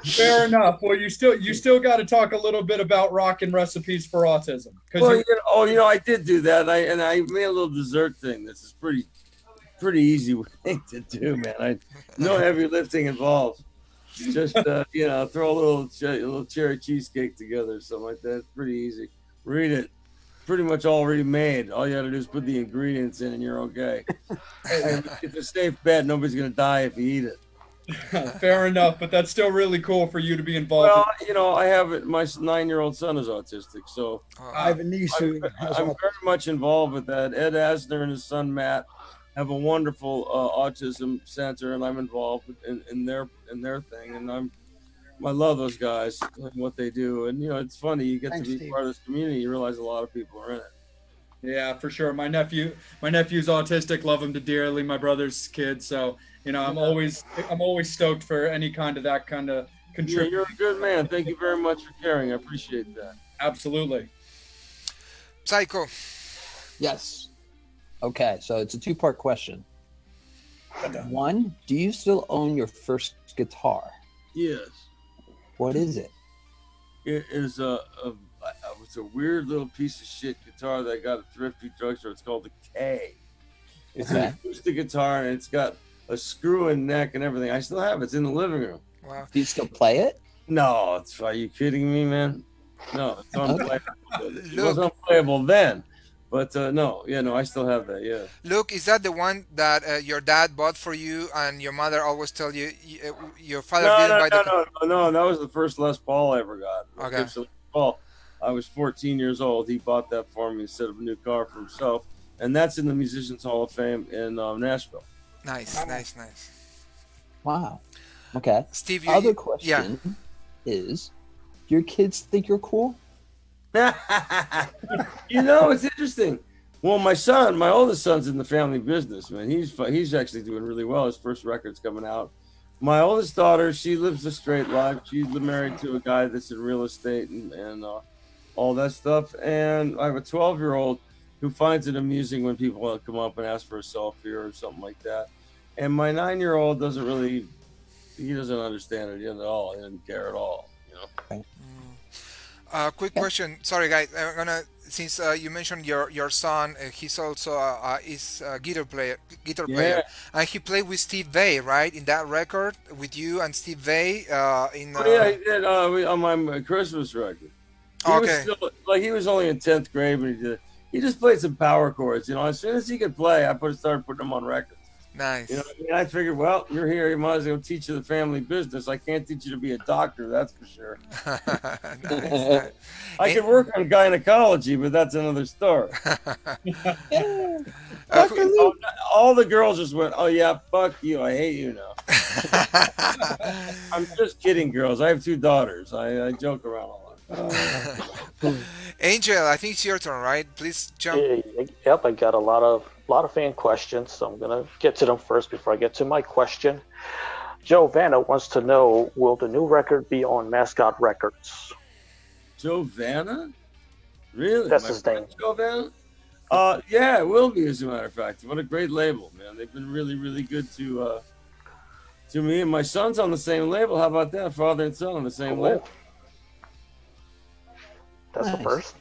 Fair enough. Well, you still got to talk a little bit about Rockin' Recipes for Autism. Well, I did do that. I made a little dessert thing. This is pretty easy thing to do, man. No heavy lifting involved. Just throw a little cherry cheesecake together or something like that. It's pretty easy. Read it. Pretty much already made. All you got to do is put the ingredients in, and you're okay. And it's a safe bet. Nobody's gonna die if you eat it. Fair enough, but that's still really cool for you to be involved. Well, I have it. My 9-year-old son is autistic, so I have a niece who has I'm autism. very much involved with that. Ed Asner and his son Matt have a wonderful autism center, and I'm involved in their thing, and I love those guys and what they do. And it's funny, you get Thanks, to be Steve. part of this community, you realize a lot of people are in it. Yeah, for sure. My nephew's autistic. Love him to dearly. My brother's kid. So I'm always stoked for any kind of that kind of Yeah, contribute. you're a good man. Thank you very much for caring. I appreciate that. Absolutely. Psycho. Yes. Okay, so it's a two-part question. One, do you still own your first guitar? Yes. What is it? It is it's a weird little piece of shit guitar that I got at Thrifty Drugstore. It's called the K. It's Okay. an acoustic guitar, and it's got a screw in neck and everything. I still have it. It's in the living room. Wow. Do you still play it? No, are you kidding me, man? No, it's unplayable. It was Look. unplayable then, but no, I still have that. Yeah. Luke, is that the one that your dad bought for you, and your mother always tell you your father didn't buy the? No. That was the first Les Paul I ever got. Okay. Gibson Les Paul. I was 14 years old. He bought that for me instead of a new car for himself, and that's in the Musicians Hall of Fame in Nashville. Nice. Wow. Okay. Steve, Other yeah. question is, do your kids think you're cool? It's interesting. Well, my oldest son's in the family business, man. He's actually doing really well. His first record's coming out. My oldest daughter, she lives a straight life. She's married to a guy that's in real estate and all that stuff. And I have a 12-year-old who finds it amusing when people come up and ask for a selfie or something like that. And my 9-year-old doesn't understand it at all. He doesn't care at all. Quick question. Sorry, guys. I'm gonna since you mentioned your son, he's also is a guitar player, Yeah. and he played with Steve Vai, right, in that record with you and Steve Vai in. Oh yeah, he did on my Christmas record. He was Okay, still like he was only in 10th grade when he did. He just played some power chords. As soon as he could play, I started putting them on records. nice. I figured, well, you're here. You might as well teach you the family business. I can't teach you to be a doctor, that's for sure. Nice, nice. I could work on gynecology, but that's another story. Who- All the girls just went, "Oh yeah, fuck you. I hate you now." I'm just kidding, girls. I have 2 daughters. I joke around a lot. Angel, I think it's your turn, right? Please jump. Yep, I got a lot of fan questions, so I'm gonna get to them first before I get to my question. Joe Vanna wants to know: will the new record be on Mascot Records? Joe Vanna? Really? That's My his friend name. Joe Vanna? Yeah, it will be, as a matter of fact. What a great label, man. They've been really, really good to me. And my son's on the same label. How about that? Father and son on the same Cool. label. That's the Nice. first.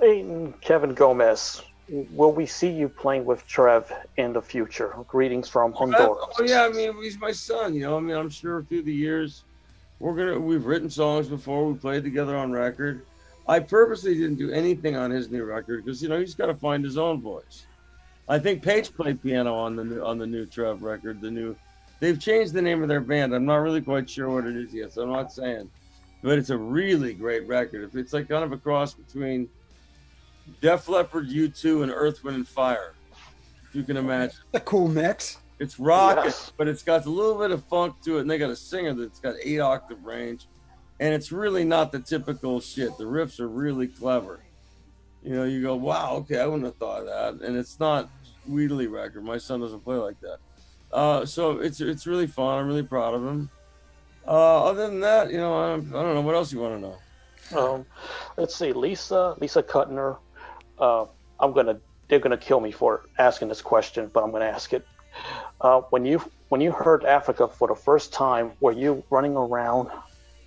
Hey, Kevin Gomez, will we see you playing with Trev in the future? Greetings from Honduras. Oh yeah, I mean he's my son. I'm sure through the years we've written songs before. We played together on record. I purposely didn't do anything on his new record because he's got to find his own voice. I think Paige played piano on the new Trev record. They've changed the name of their band. I'm not really quite sure what it is yet, so I'm not saying. But it's a really great record. It's like kind of a cross between Def Leppard, U2, and Earth, Wind, and Fire. If you can imagine. A cool mix. It's rock, Yes. but it's got a little bit of funk to it, and they got a singer that's got 8-octave range, and it's really not the typical shit. The riffs are really clever. You go, wow, okay, I wouldn't have thought of that, and it's not Wheatley record. My son doesn't play like that, so it's really fun. I'm really proud of him. Other than that, I don't know what else you want to know. Let's see, Lisa Kuttner. They're gonna kill me for asking this question, but I'm gonna ask it. When you heard Africa for the first time, were you running around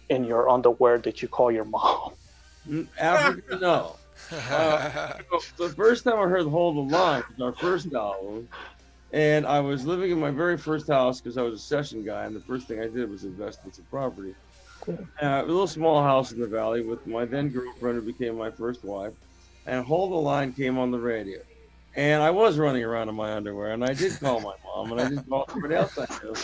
in your underwear? Did you call your mom? Africa, no. The first time I heard Hold the Line was our first album, and I was living in my very first house because I was a session guy, and the first thing I did was invest in some property. A little small house in the valley with my then girlfriend who became my first wife, and Hold the Line came on the radio. And I was running around in my underwear, and I did call my mom, and I did call everybody else I knew.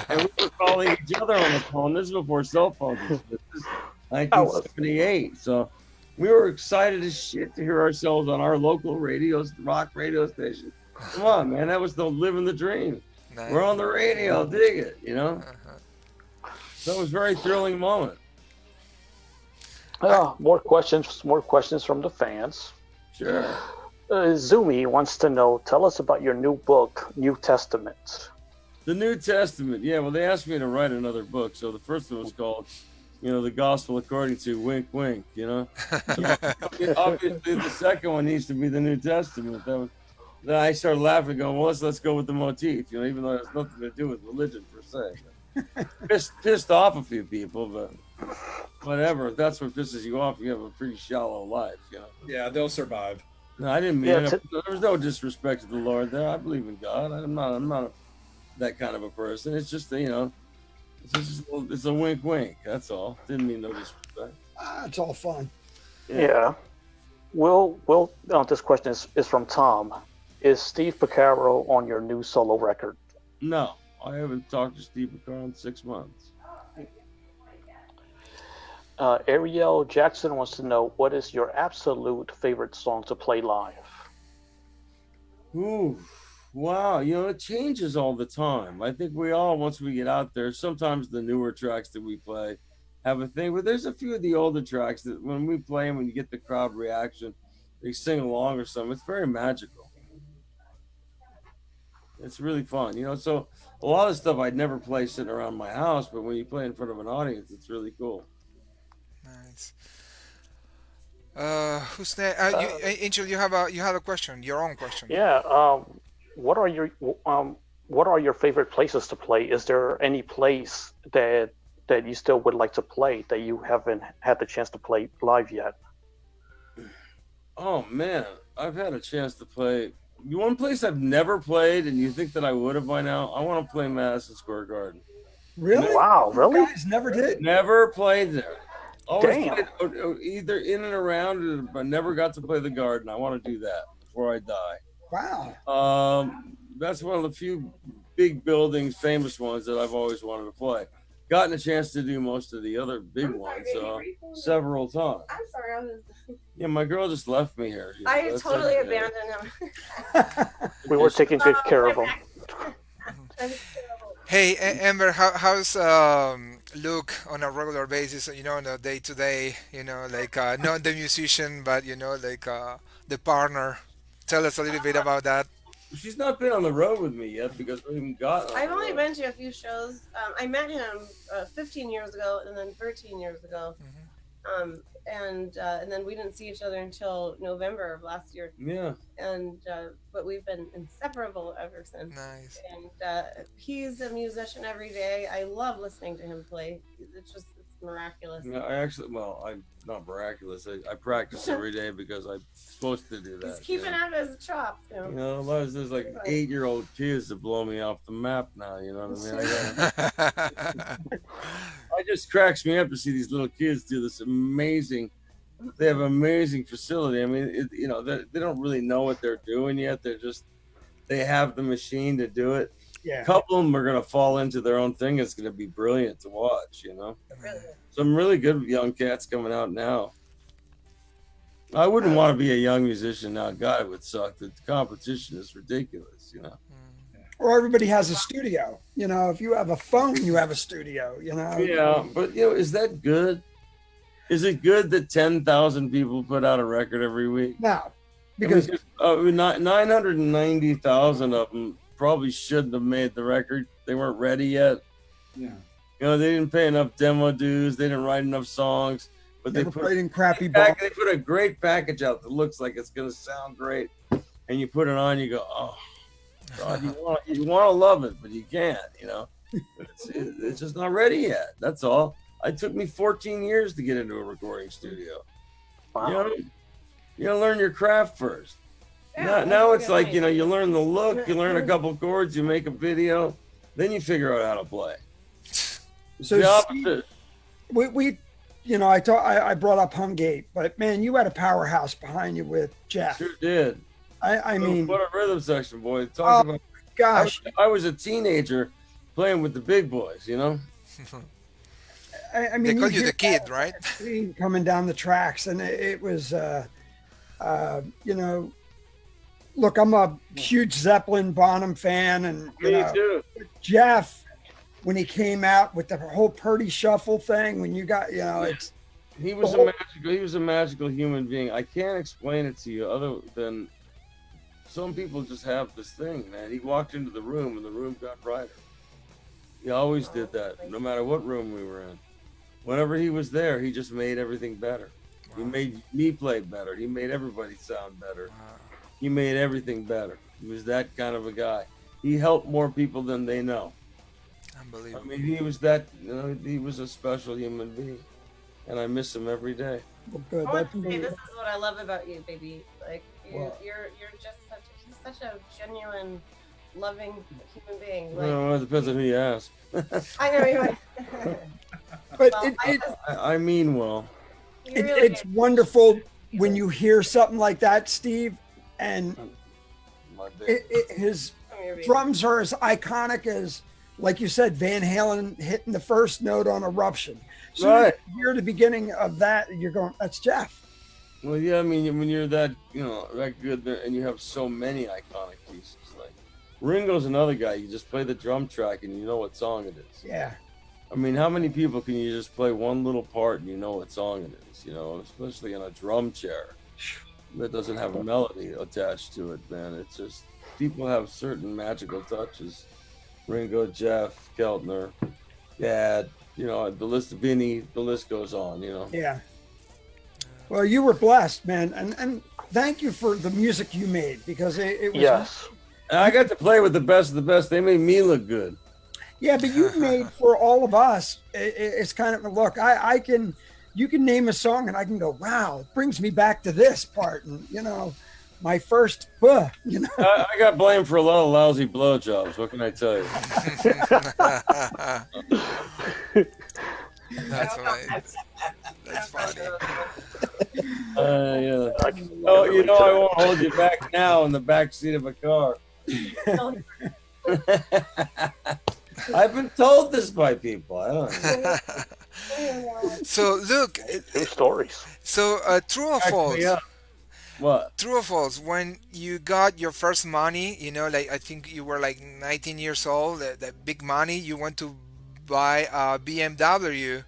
And we were calling each other on the phone. This is before cell phones. This is 1978. So we were excited as shit to hear ourselves on our local rock radio station. Come on, man. That was the living the dream. Nice. We're on the radio. Dig it, Uh-huh. So it was a very thrilling moment. More questions from the fans. Sure. Zumi wants to know, tell us about your new book, New Testament. The New Testament. Yeah, well, they asked me to write another book. So the first one was called, The Gospel According to Wink, Wink, Obviously, the second one needs to be the New Testament. Then I started laughing, going, well, let's go with the motif, even though it has nothing to do with religion per se. Pissed off a few people, but whatever. If that's what pisses you off, you have a pretty shallow life, Yeah, they'll survive. No, I didn't mean Yeah, it. There was no disrespect to the Lord there. I believe in God. I'm not that kind of a person. It's just it's a wink, wink. That's all. Didn't mean no disrespect. It's all fun. Yeah. This question is from Tom. Is Steve Porcaro on your new solo record? No, I haven't talked to Steve Porcaro in 6 months. Ariel Jackson wants to know, what is your absolute favorite song to play live? Ooh, wow. It changes all the time. I think we all, once we get out there, sometimes the newer tracks that we play have a thing, but there's a few of the older tracks that when we play them, when you get the crowd reaction, they sing along or something. It's very magical. It's really fun, so a lot of stuff I'd never play sitting around my house, but when you play in front of an audience, it's really cool. Nice. Who's next? Angel, you have a question, your own question. Yeah. What are your favorite places to play? Is there any place that you still would like to play that you haven't had the chance to play live yet? Oh man, I've had a chance to play. One place I've never played, and you think that I would have by now. I want to play Madison Square Garden. Really? Wow, You really? guys never did? Never played there. Always Damn. played either in and around it, but never got to play the Garden. I want to do that before I die. Wow. That's one of the few big buildings, famous ones that I've always wanted to play. Gotten a chance to do most of the other big ones several times. I'm sorry, I was. Yeah, my girl just left me here. I That's totally okay. abandoned him. We were taking good care of him. Hey, Amber, how's Luke on a regular basis? You know, on a day to day. You know, like not the musician, but you know, like the partner. Tell us a little bit about that. She's not been on the road with me yet because we haven't got. I've only been to a few shows. I met him 15 years ago and then 13 years ago. And then we didn't see each other until November of last year. Yeah. And but we've been inseparable ever since. Nice. And he's a musician every day. I love listening to him play. It's miraculous. Yeah, I actually, well, I'm not miraculous. I practice every day because I'm supposed to do that. He's keeping up his chops. You know? You know, there's like 8-year-old kids that blow me off the map now. You know what I mean? It just cracks me up to see these little kids do this amazing. They have amazing facility. I mean, you know, they don't really know what they're doing yet. They have the machine to do it. Yeah. A couple of them are going to fall into their own thing. It's going to be brilliant to watch, you know. Really? Some really good young cats coming out now. I wouldn't want to be a young musician now. God, it would suck. The competition is ridiculous, you know. Or everybody has a studio. You know, if you have a phone, you have a studio, you know. Yeah, but, you know, is that good? Is it good that 10,000 people put out a record every week? No, because 990,000 of them probably shouldn't have made the record. They weren't ready yet. Yeah. You know, they didn't pay enough demo dues. They didn't write enough songs. But they they were put, played in crappy bars. they put a great package out that looks like it's going to sound great. And you put it on, you go, oh, God, you want to love it, but you can't, you know. It's just not ready yet. That's all. It took me 14 years to get into a recording studio. Wow. You know, learn your craft first. Yeah, Now that's it's a good like, point. you know, you learn the look, you learn a couple chords, you make a video, then you figure out how to play. It's So the opposite. we you know, I brought up Hungate, but man, you had a powerhouse behind you with Jeff. Sure did. I mean, What a rhythm section, boy. Talk about. gosh, I was a teenager playing with the big boys, you know? I mean, They call you hear the kid, that right? scene coming down the tracks, and it was, you know, look, I'm a huge Zeppelin Bonham fan, and you Me know, too. Jeff, when he came out with the whole Purdy Shuffle thing, when you got, you know, it's He was a magical human being. I can't explain it to you other than some people just have this thing, man. He walked into the room and the room got brighter. He always did that, no matter what room we were in. Whenever he was there, he just made everything better. He made me play better. He made everybody sound better. He made everything better. He was that kind of a guy. He helped more people than they know. I Unbelievable. mean, he was that, you know, he was a special human being. And I miss him every day. good. I want That's to say this is what I love about you, baby. Like Wow. you're just such a genuine, loving human being. Like Well, it depends on who you ask. I know you. But Well, I mean well. it's wonderful when you hear something like that, Steve, and My bad. his drums are as iconic as, like you said, Van Halen hitting the first note on Eruption. So Right. you hear the beginning of that, and you're going, "That's Jeff." Well, yeah, I mean, when you're that, you know, that good there, and you have so many iconic pieces, like Ringo's another guy. You just play the drum track and you know what song it is. Yeah. I mean, how many people can you just play one little part and you know what song it is? You know, especially on a drum chair that doesn't have a melody attached to it, man. It's just people have certain magical touches. Ringo, Jeff, Keltner, Dad, you know, the list of Vinny, the list goes on, you know. Yeah. Well, you were blessed, man, and thank you for the music you made, because it was. Yes. And I got to play with the best of the best. They made me look good. Yeah, but you made for all of us. It's kind of, look, I can you can name a song and I can go, wow, it brings me back to this part. And, my first, I got blamed for a lot of lousy blowjobs. What can I tell you? That's funny. That's funny. Yeah. I can Oh, relate to I that. won't hold you back now in the back seat of a car. I've been told this by people. I don't know. So look, True stories. so true or Back false? me up. What? True or false? When you got your first money, like I think you were like 19 years old, that big money, you went to buy a BMW,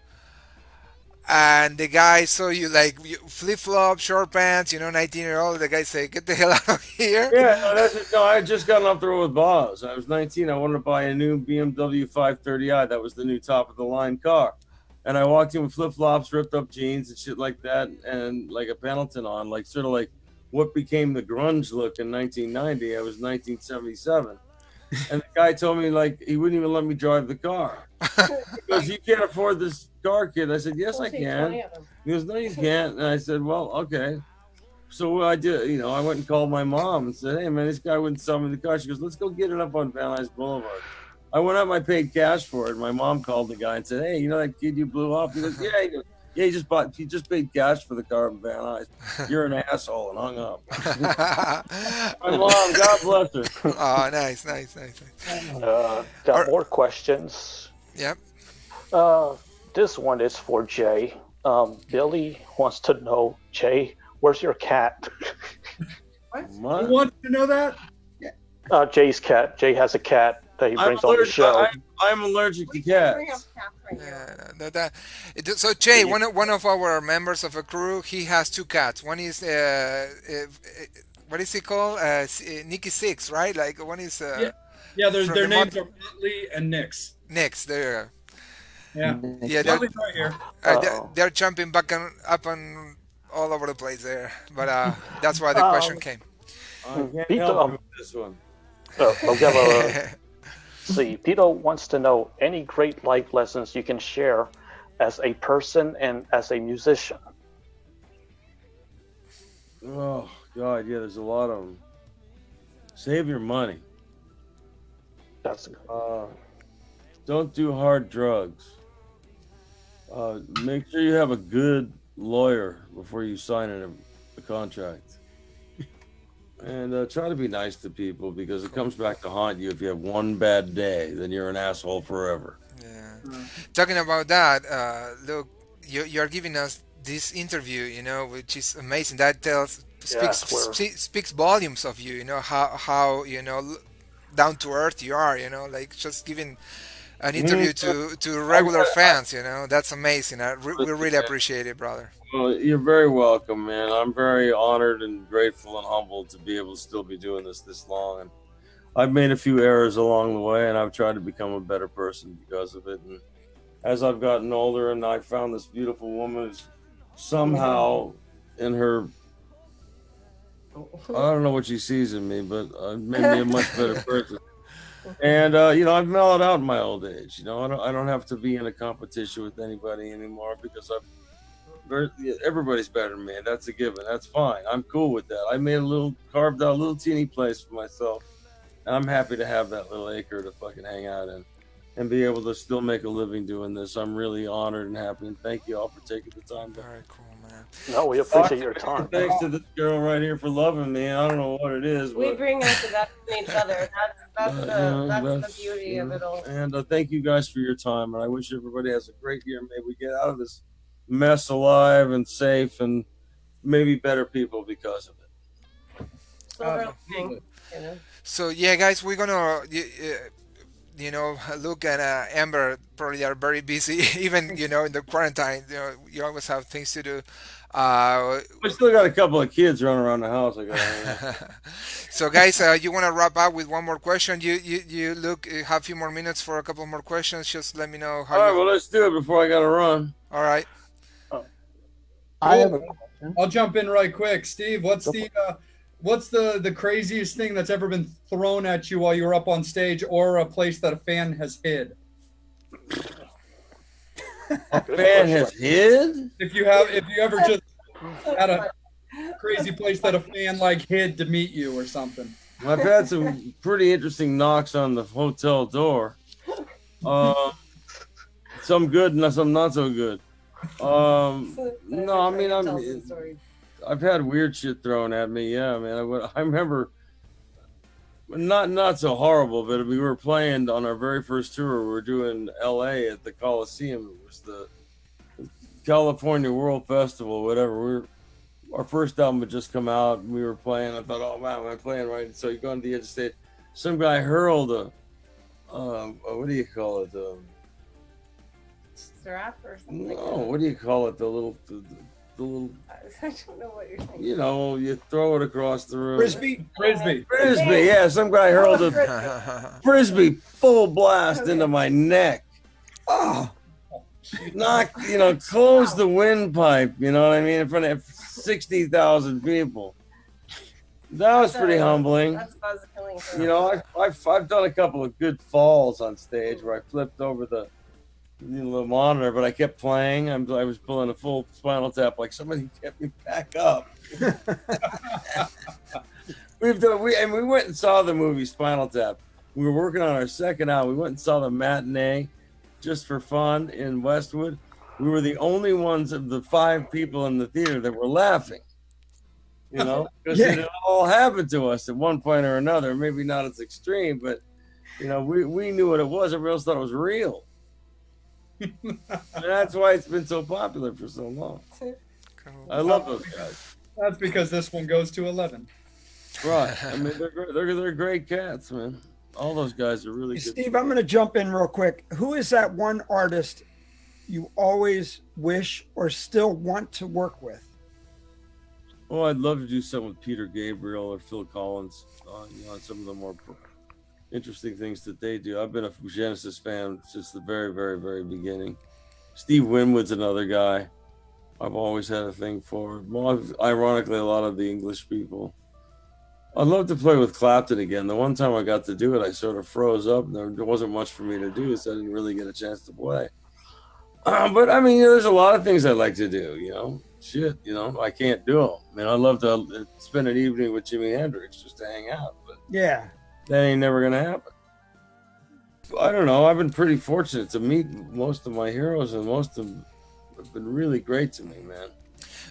and the guy saw you like flip flop, short pants, 19-year-old. The guy said, "Get the hell out of here." Yeah, no, I had just gotten off the road with Boz. I was 19. I wanted to buy a new BMW 530i. That was the new top of the line car. And I walked in with flip flops, ripped up jeans and shit like that, and like a Pendleton on, like sort of like what became the grunge look in 1990. I was 1977. And the guy told me like he wouldn't even let me drive the car. He goes, "You can't afford this car, kid." I said, "Yes, I can." He goes, "No, you can't." And I said, "Well, okay." So what I did, I went and called my mom and said, "Hey, man, this guy wouldn't sell me the car." She goes, "Let's go get it up on Van Nuys Boulevard." I went up, I paid cash for it. My mom called the guy and said, "Hey, you know that kid you blew off?" He goes, "Yeah." He goes, "Yeah, he just paid cash for the car on Van Nuys. You're an asshole," and hung up. My mom, God bless her. Oh, nice. Got more questions. Yep. This one is for Jay. Billy wants to know, Jay, where's your cat? What? Who wants to know that? Jay's cat. Jay has a cat that he brings on the show. I'm allergic to We can't bring cats. up cats right now. Yeah, so Jay, one of our members of a crew, he has two cats. One is what is he called? Nicky Six, right? Like one is Yeah, from their the names are Motley and Nix. next. There, Yeah, yeah, they're, Motley's right here. they're jumping up and all over the place there. But that's why the question came. I can't Pete, help you with this one. we have a, see, Tito wants to know any great life lessons you can share as a person and as a musician. Oh God, yeah, there's a lot of them. Save your money. That's Don't do hard drugs. Make sure you have a good lawyer before you sign a contract. And try to be nice to people because it comes back to haunt you if you have one bad day, then you're an asshole forever. Yeah. Talking about that, look, you're giving us this interview, which is amazing. That speaks volumes of you. How down to earth you are. Like just giving an interview to regular fans. That's amazing. We really appreciate it, brother. Well, you're very welcome, man. I'm very honored and grateful and humbled to be able to still be doing this long. And I've made a few errors along the way, and I've tried to become a better person because of it. And as I've gotten older, and I found this beautiful woman who's somehow in her, I don't know what she sees in me, but made me a much better person. And I've mellowed out in my old age. I don't have to be in a competition with anybody anymore because everybody's better than me. That's a given. That's fine. I'm cool with that. I carved out a little teeny place for myself, and I'm happy to have that little acre to fucking hang out in and be able to still make a living doing this. I'm really honored and happy, and thank you all for taking the time. Very cool, man. No, we appreciate your time. Thanks to this girl right here for loving me. I don't know what it is. We But, bring us to each other. That's the beauty of it all. And thank you guys for your time. And I wish everybody has a great year. Maybe we get out of this mess alive and safe and maybe better people because of it. Silver lining, So yeah, guys, we're gonna look at Amber. Probably are very busy, even in the quarantine. You always have things to do. I still got a couple of kids running around the house. So guys, you want to wrap up with one more question? You have a few more minutes for a couple more questions. Just let me know how. All right, well, let's do it before I got to run. All right. I have a question. I'll jump in right quick. Steve, what's the craziest thing that's ever been thrown at you while you were up on stage, or a place that a fan has hid? A fan has hid? If you ever just had a crazy place that a fan like hid to meet you or something. I've had some pretty interesting knocks on the hotel door. Some good and some not so good. No, I mean, I've had weird shit thrown at me. Yeah, man. I remember, not so horrible, but we were playing on our very first tour. We were doing L.A. at the Coliseum. It was the California World Festival, whatever. Our first album had just come out, and we were playing. I thought, oh man, am I playing right? So you go on the edge of the stage. Some guy hurled a, what do you call it? Strap or something. No, what do you call it? The little. I don't know what you're saying. You know, you throw it across the room. Frisbee. Yeah, some guy hurled a frisbee full blast into my neck. Oh, closed the windpipe. You know what I mean? In front of 60,000 people. That was pretty humbling. That's buzz killing. You know, I've done a couple of good falls on stage where I flipped over the monitor, but I kept playing. I was pulling a full Spinal Tap, like somebody kept me back up. We went and saw the movie Spinal Tap. We were working on our second album. We went and saw the matinee just for fun in Westwood. We were the only ones of the 5 people in the theater that were laughing. You know, because it had all happened to us at one point or another. Maybe not as extreme, but you know, we knew what it was. Everybody else thought it was real. And that's why it's been so popular for so long. I love those guys. That's because this one goes to 11. Right. I mean, they're great cats, man. All those guys are really good. Steve, I'm going to jump in real quick. Who is that one artist you always wish or still want to work with? Oh, I'd love to do something with Peter Gabriel or Phil Collins on some of the more interesting things that they do. I've been a Genesis fan since the very, very, very beginning. Steve Winwood's another guy I've always had a thing for. Well, ironically, a lot of the English people. I'd love to play with Clapton again. The one time I got to do it, I sort of froze up. There wasn't much for me to do, so I didn't really get a chance to play. But I mean, there's a lot of things I'd like to do, you know. Shit, you know, I can't do them. I mean, I'd love to spend an evening with Jimi Hendrix just to hang out, but yeah, that ain't never gonna happen. I don't know. I've been pretty fortunate to meet most of my heroes, and most of them have been really great to me, man.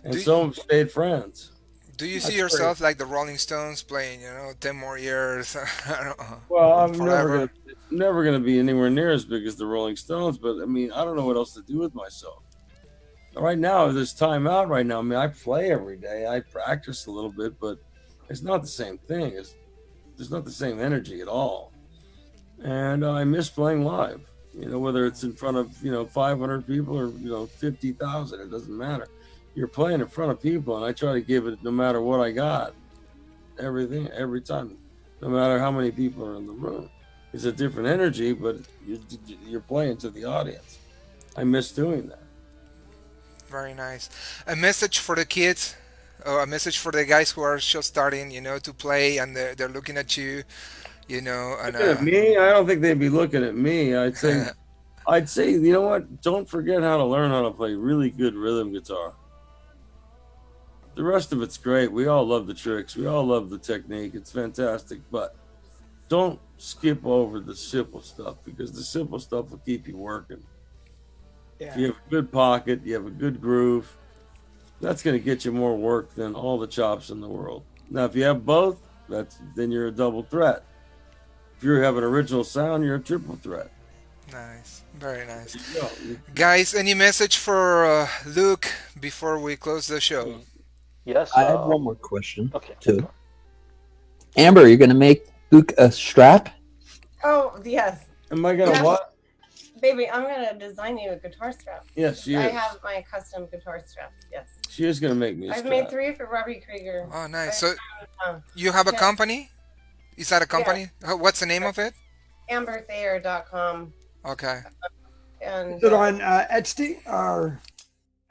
And some have stayed friends. Do you see yourself like the Rolling Stones playing, 10 more years? I don't know. Well, I'm never gonna be anywhere near as big as the Rolling Stones, but I mean, I don't know what else to do with myself. Right now, there's time out right now. I mean, I play every day. I practice a little bit, but it's not the same thing. There's not the same energy at all. And I miss playing live, whether it's in front of, 500 people or, 50,000, it doesn't matter. You're playing in front of people, and I try to give it no matter what I got. Everything, every time, no matter how many people are in the room. It's a different energy, but you're playing to the audience. I miss doing that. Very nice. A message for the kids, or a message for the guys who are just starting, to play, and they're looking at you, and looking at me. I don't think they'd be looking at me. I'd say, you know what? Don't forget how to learn how to play really good rhythm guitar. The rest of it's great. We all love the tricks. We all love the technique. It's fantastic, but don't skip over the simple stuff, because the simple stuff will keep you working. Yeah. If you have a good pocket, you have a good groove, that's going to get you more work than all the chops in the world. Now, if you have both, then you're a double threat. If you have an original sound, you're a triple threat. Nice. Very nice. Guys, any message for Luke before we close the show? Yes. I have one more question, too. Amber, you're going to make Luke a strap? Oh, yes. Am I going to what? Baby, I'm going to design you a guitar strap. Yes, she is. I have my custom guitar strap, yes. She is going to make me a strap. I've made 3 for Robbie Krieger. Oh, nice. So you have a company? Is that a company? Yeah. What's the name of it? AmberThayer.com. Okay. And is it on Etsy or?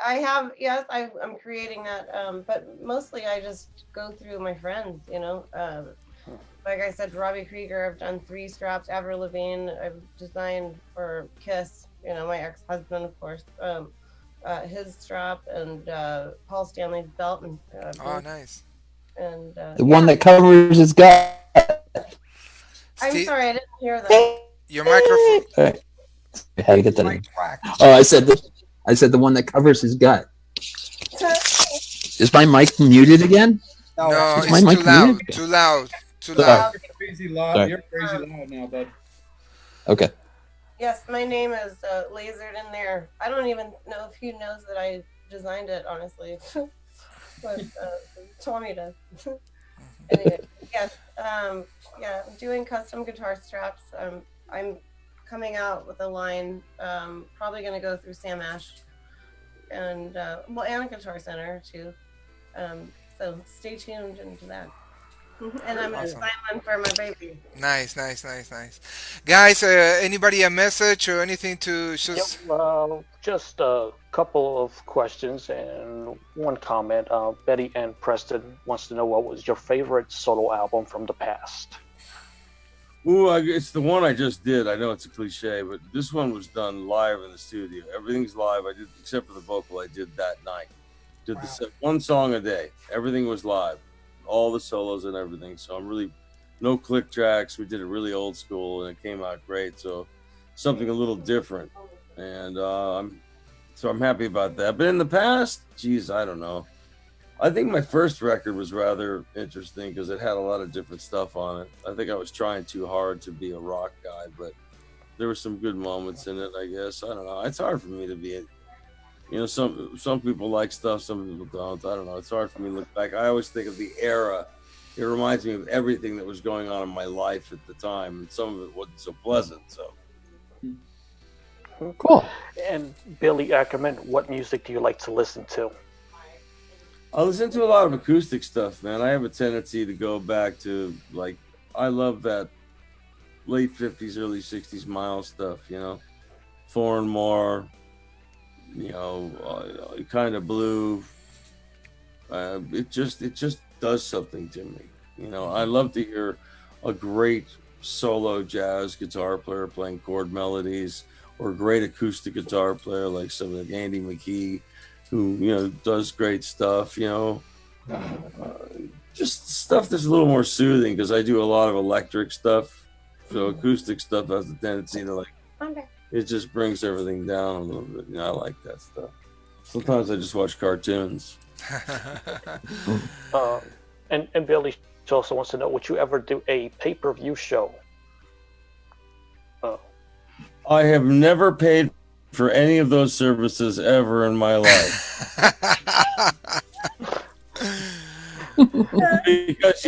I have, yes, I'm creating that, but mostly I just go through my friends, like I said, Robbie Krieger, I've done 3 straps. Avril Lavigne, I've designed for Kiss, my ex-husband, of course, his strap and Paul Stanley's belt and Oh, nice. and The one that covers his gut. I'm Steve, sorry, I didn't hear that. your microphone. All right. I had to get that in. Mike Quack. Oh, I said the one that covers his gut. Is my mic muted again? No, Is my it's mic too loud. muted? Too loud. Too Sorry. loud. You're crazy loud. Sorry. You're crazy loud now, bud. Okay. Yes, my name is lasered in there. I don't even know if he knows that I designed it, honestly. But Tommy does. Anyway, yes, yeah, I'm doing custom guitar straps. I'm coming out with a line. Probably going to go through Sam Ash and and Guitar Center too. So stay tuned into that. And I'm Awesome. gonna sign one for my baby. Nice, nice, nice, nice. Guys, anybody a message or anything to Yep. just? Just a couple of questions and one comment. Betty Ann Preston wants to know what was your favorite solo album from the past. Ooh, it's the one I just did. I know it's a cliche, but this one was done live in the studio. Everything's live. I did, except for the vocal, I did that night. Did the set, one song a day. Everything was live, all the solos and everything. So I'm really no click tracks. We did it really old school, and it came out great. So something a little different, and I'm happy about that. But in the past, geez, I don't know. I think my first record was rather interesting because it had a lot of different stuff on it. I think I was trying too hard to be a rock guy, but there were some good moments in it, I guess. I don't know. It's hard for me to be, some people like stuff, some people don't. I don't know. It's hard for me to look back. I always think of the era. It reminds me of everything that was going on in my life at the time, and some of it wasn't so pleasant. So, Cool. And Billy Ackerman, what music do you like to listen to? I listen to a lot of acoustic stuff, man. I have a tendency to go back to, like, I love that late 50s, early 60s Miles stuff, Four and More, kind of blue. It just does something to me. I love to hear a great solo jazz guitar player playing chord melodies, or a great acoustic guitar player like something like Andy McKee, who does great stuff. Just stuff that's a little more soothing, because I do a lot of electric stuff. So acoustic stuff has the tendency to it just brings everything down a little bit. I like that stuff. Sometimes I just watch cartoons. And Billy also wants to know, would you ever do a pay-per-view show? I have never paid for any of those services ever in my life. Because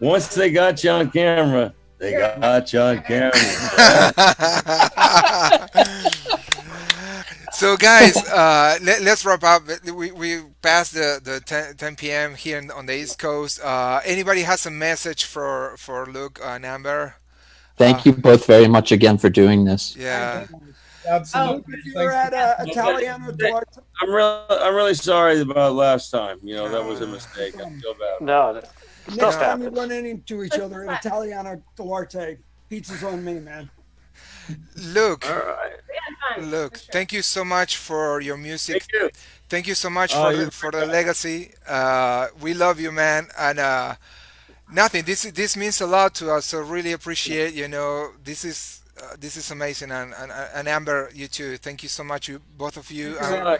once they got you on camera, they got you on camera. So guys, let's wrap up. We passed the 10 p.m. here on the East Coast. Anybody has a message for Luke and Amber? Thank you both very much again for doing this. Yeah. Absolutely. If you're at Italiano Duarte, I'm really sorry about last time. That was a mistake. I feel bad. No, next stuff time you happens. run into each other at Italiano Duarte, pizza's on me, man. Luke, All right. Luke, thank you so much for your music. Thank you. Thank you so much you're for the legacy. We love you, man, and nothing. This means a lot to us. So really appreciate. This is amazing, and Amber, you too. Thank you so much, both of you.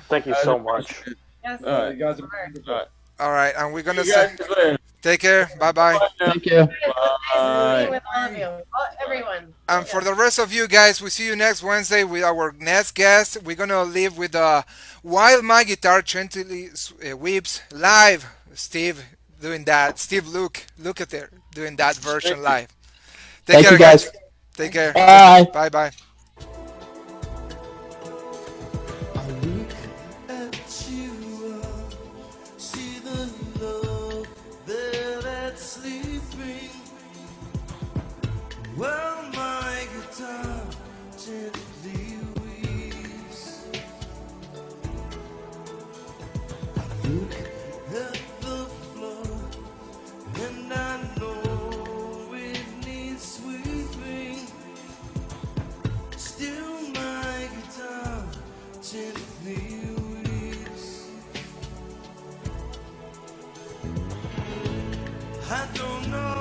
Thank you so much. Yes. All right. You guys are wonderful. All right. All right, and we're gonna See you guys later. take care. Bye bye. Thank you. Nice meeting with all of you, everyone. And for the rest of you guys, we see you next Wednesday with our next guest. We're gonna leave with "While My Guitar Gently Weeps" live. Steve doing that. Steve Lukather doing that version live. Take Thank care, you, guys. Take care. Bye. Bye bye. Well, my guitar gently weeps. I look at the floor, and I know it needs sweeping. Still, my guitar I don't know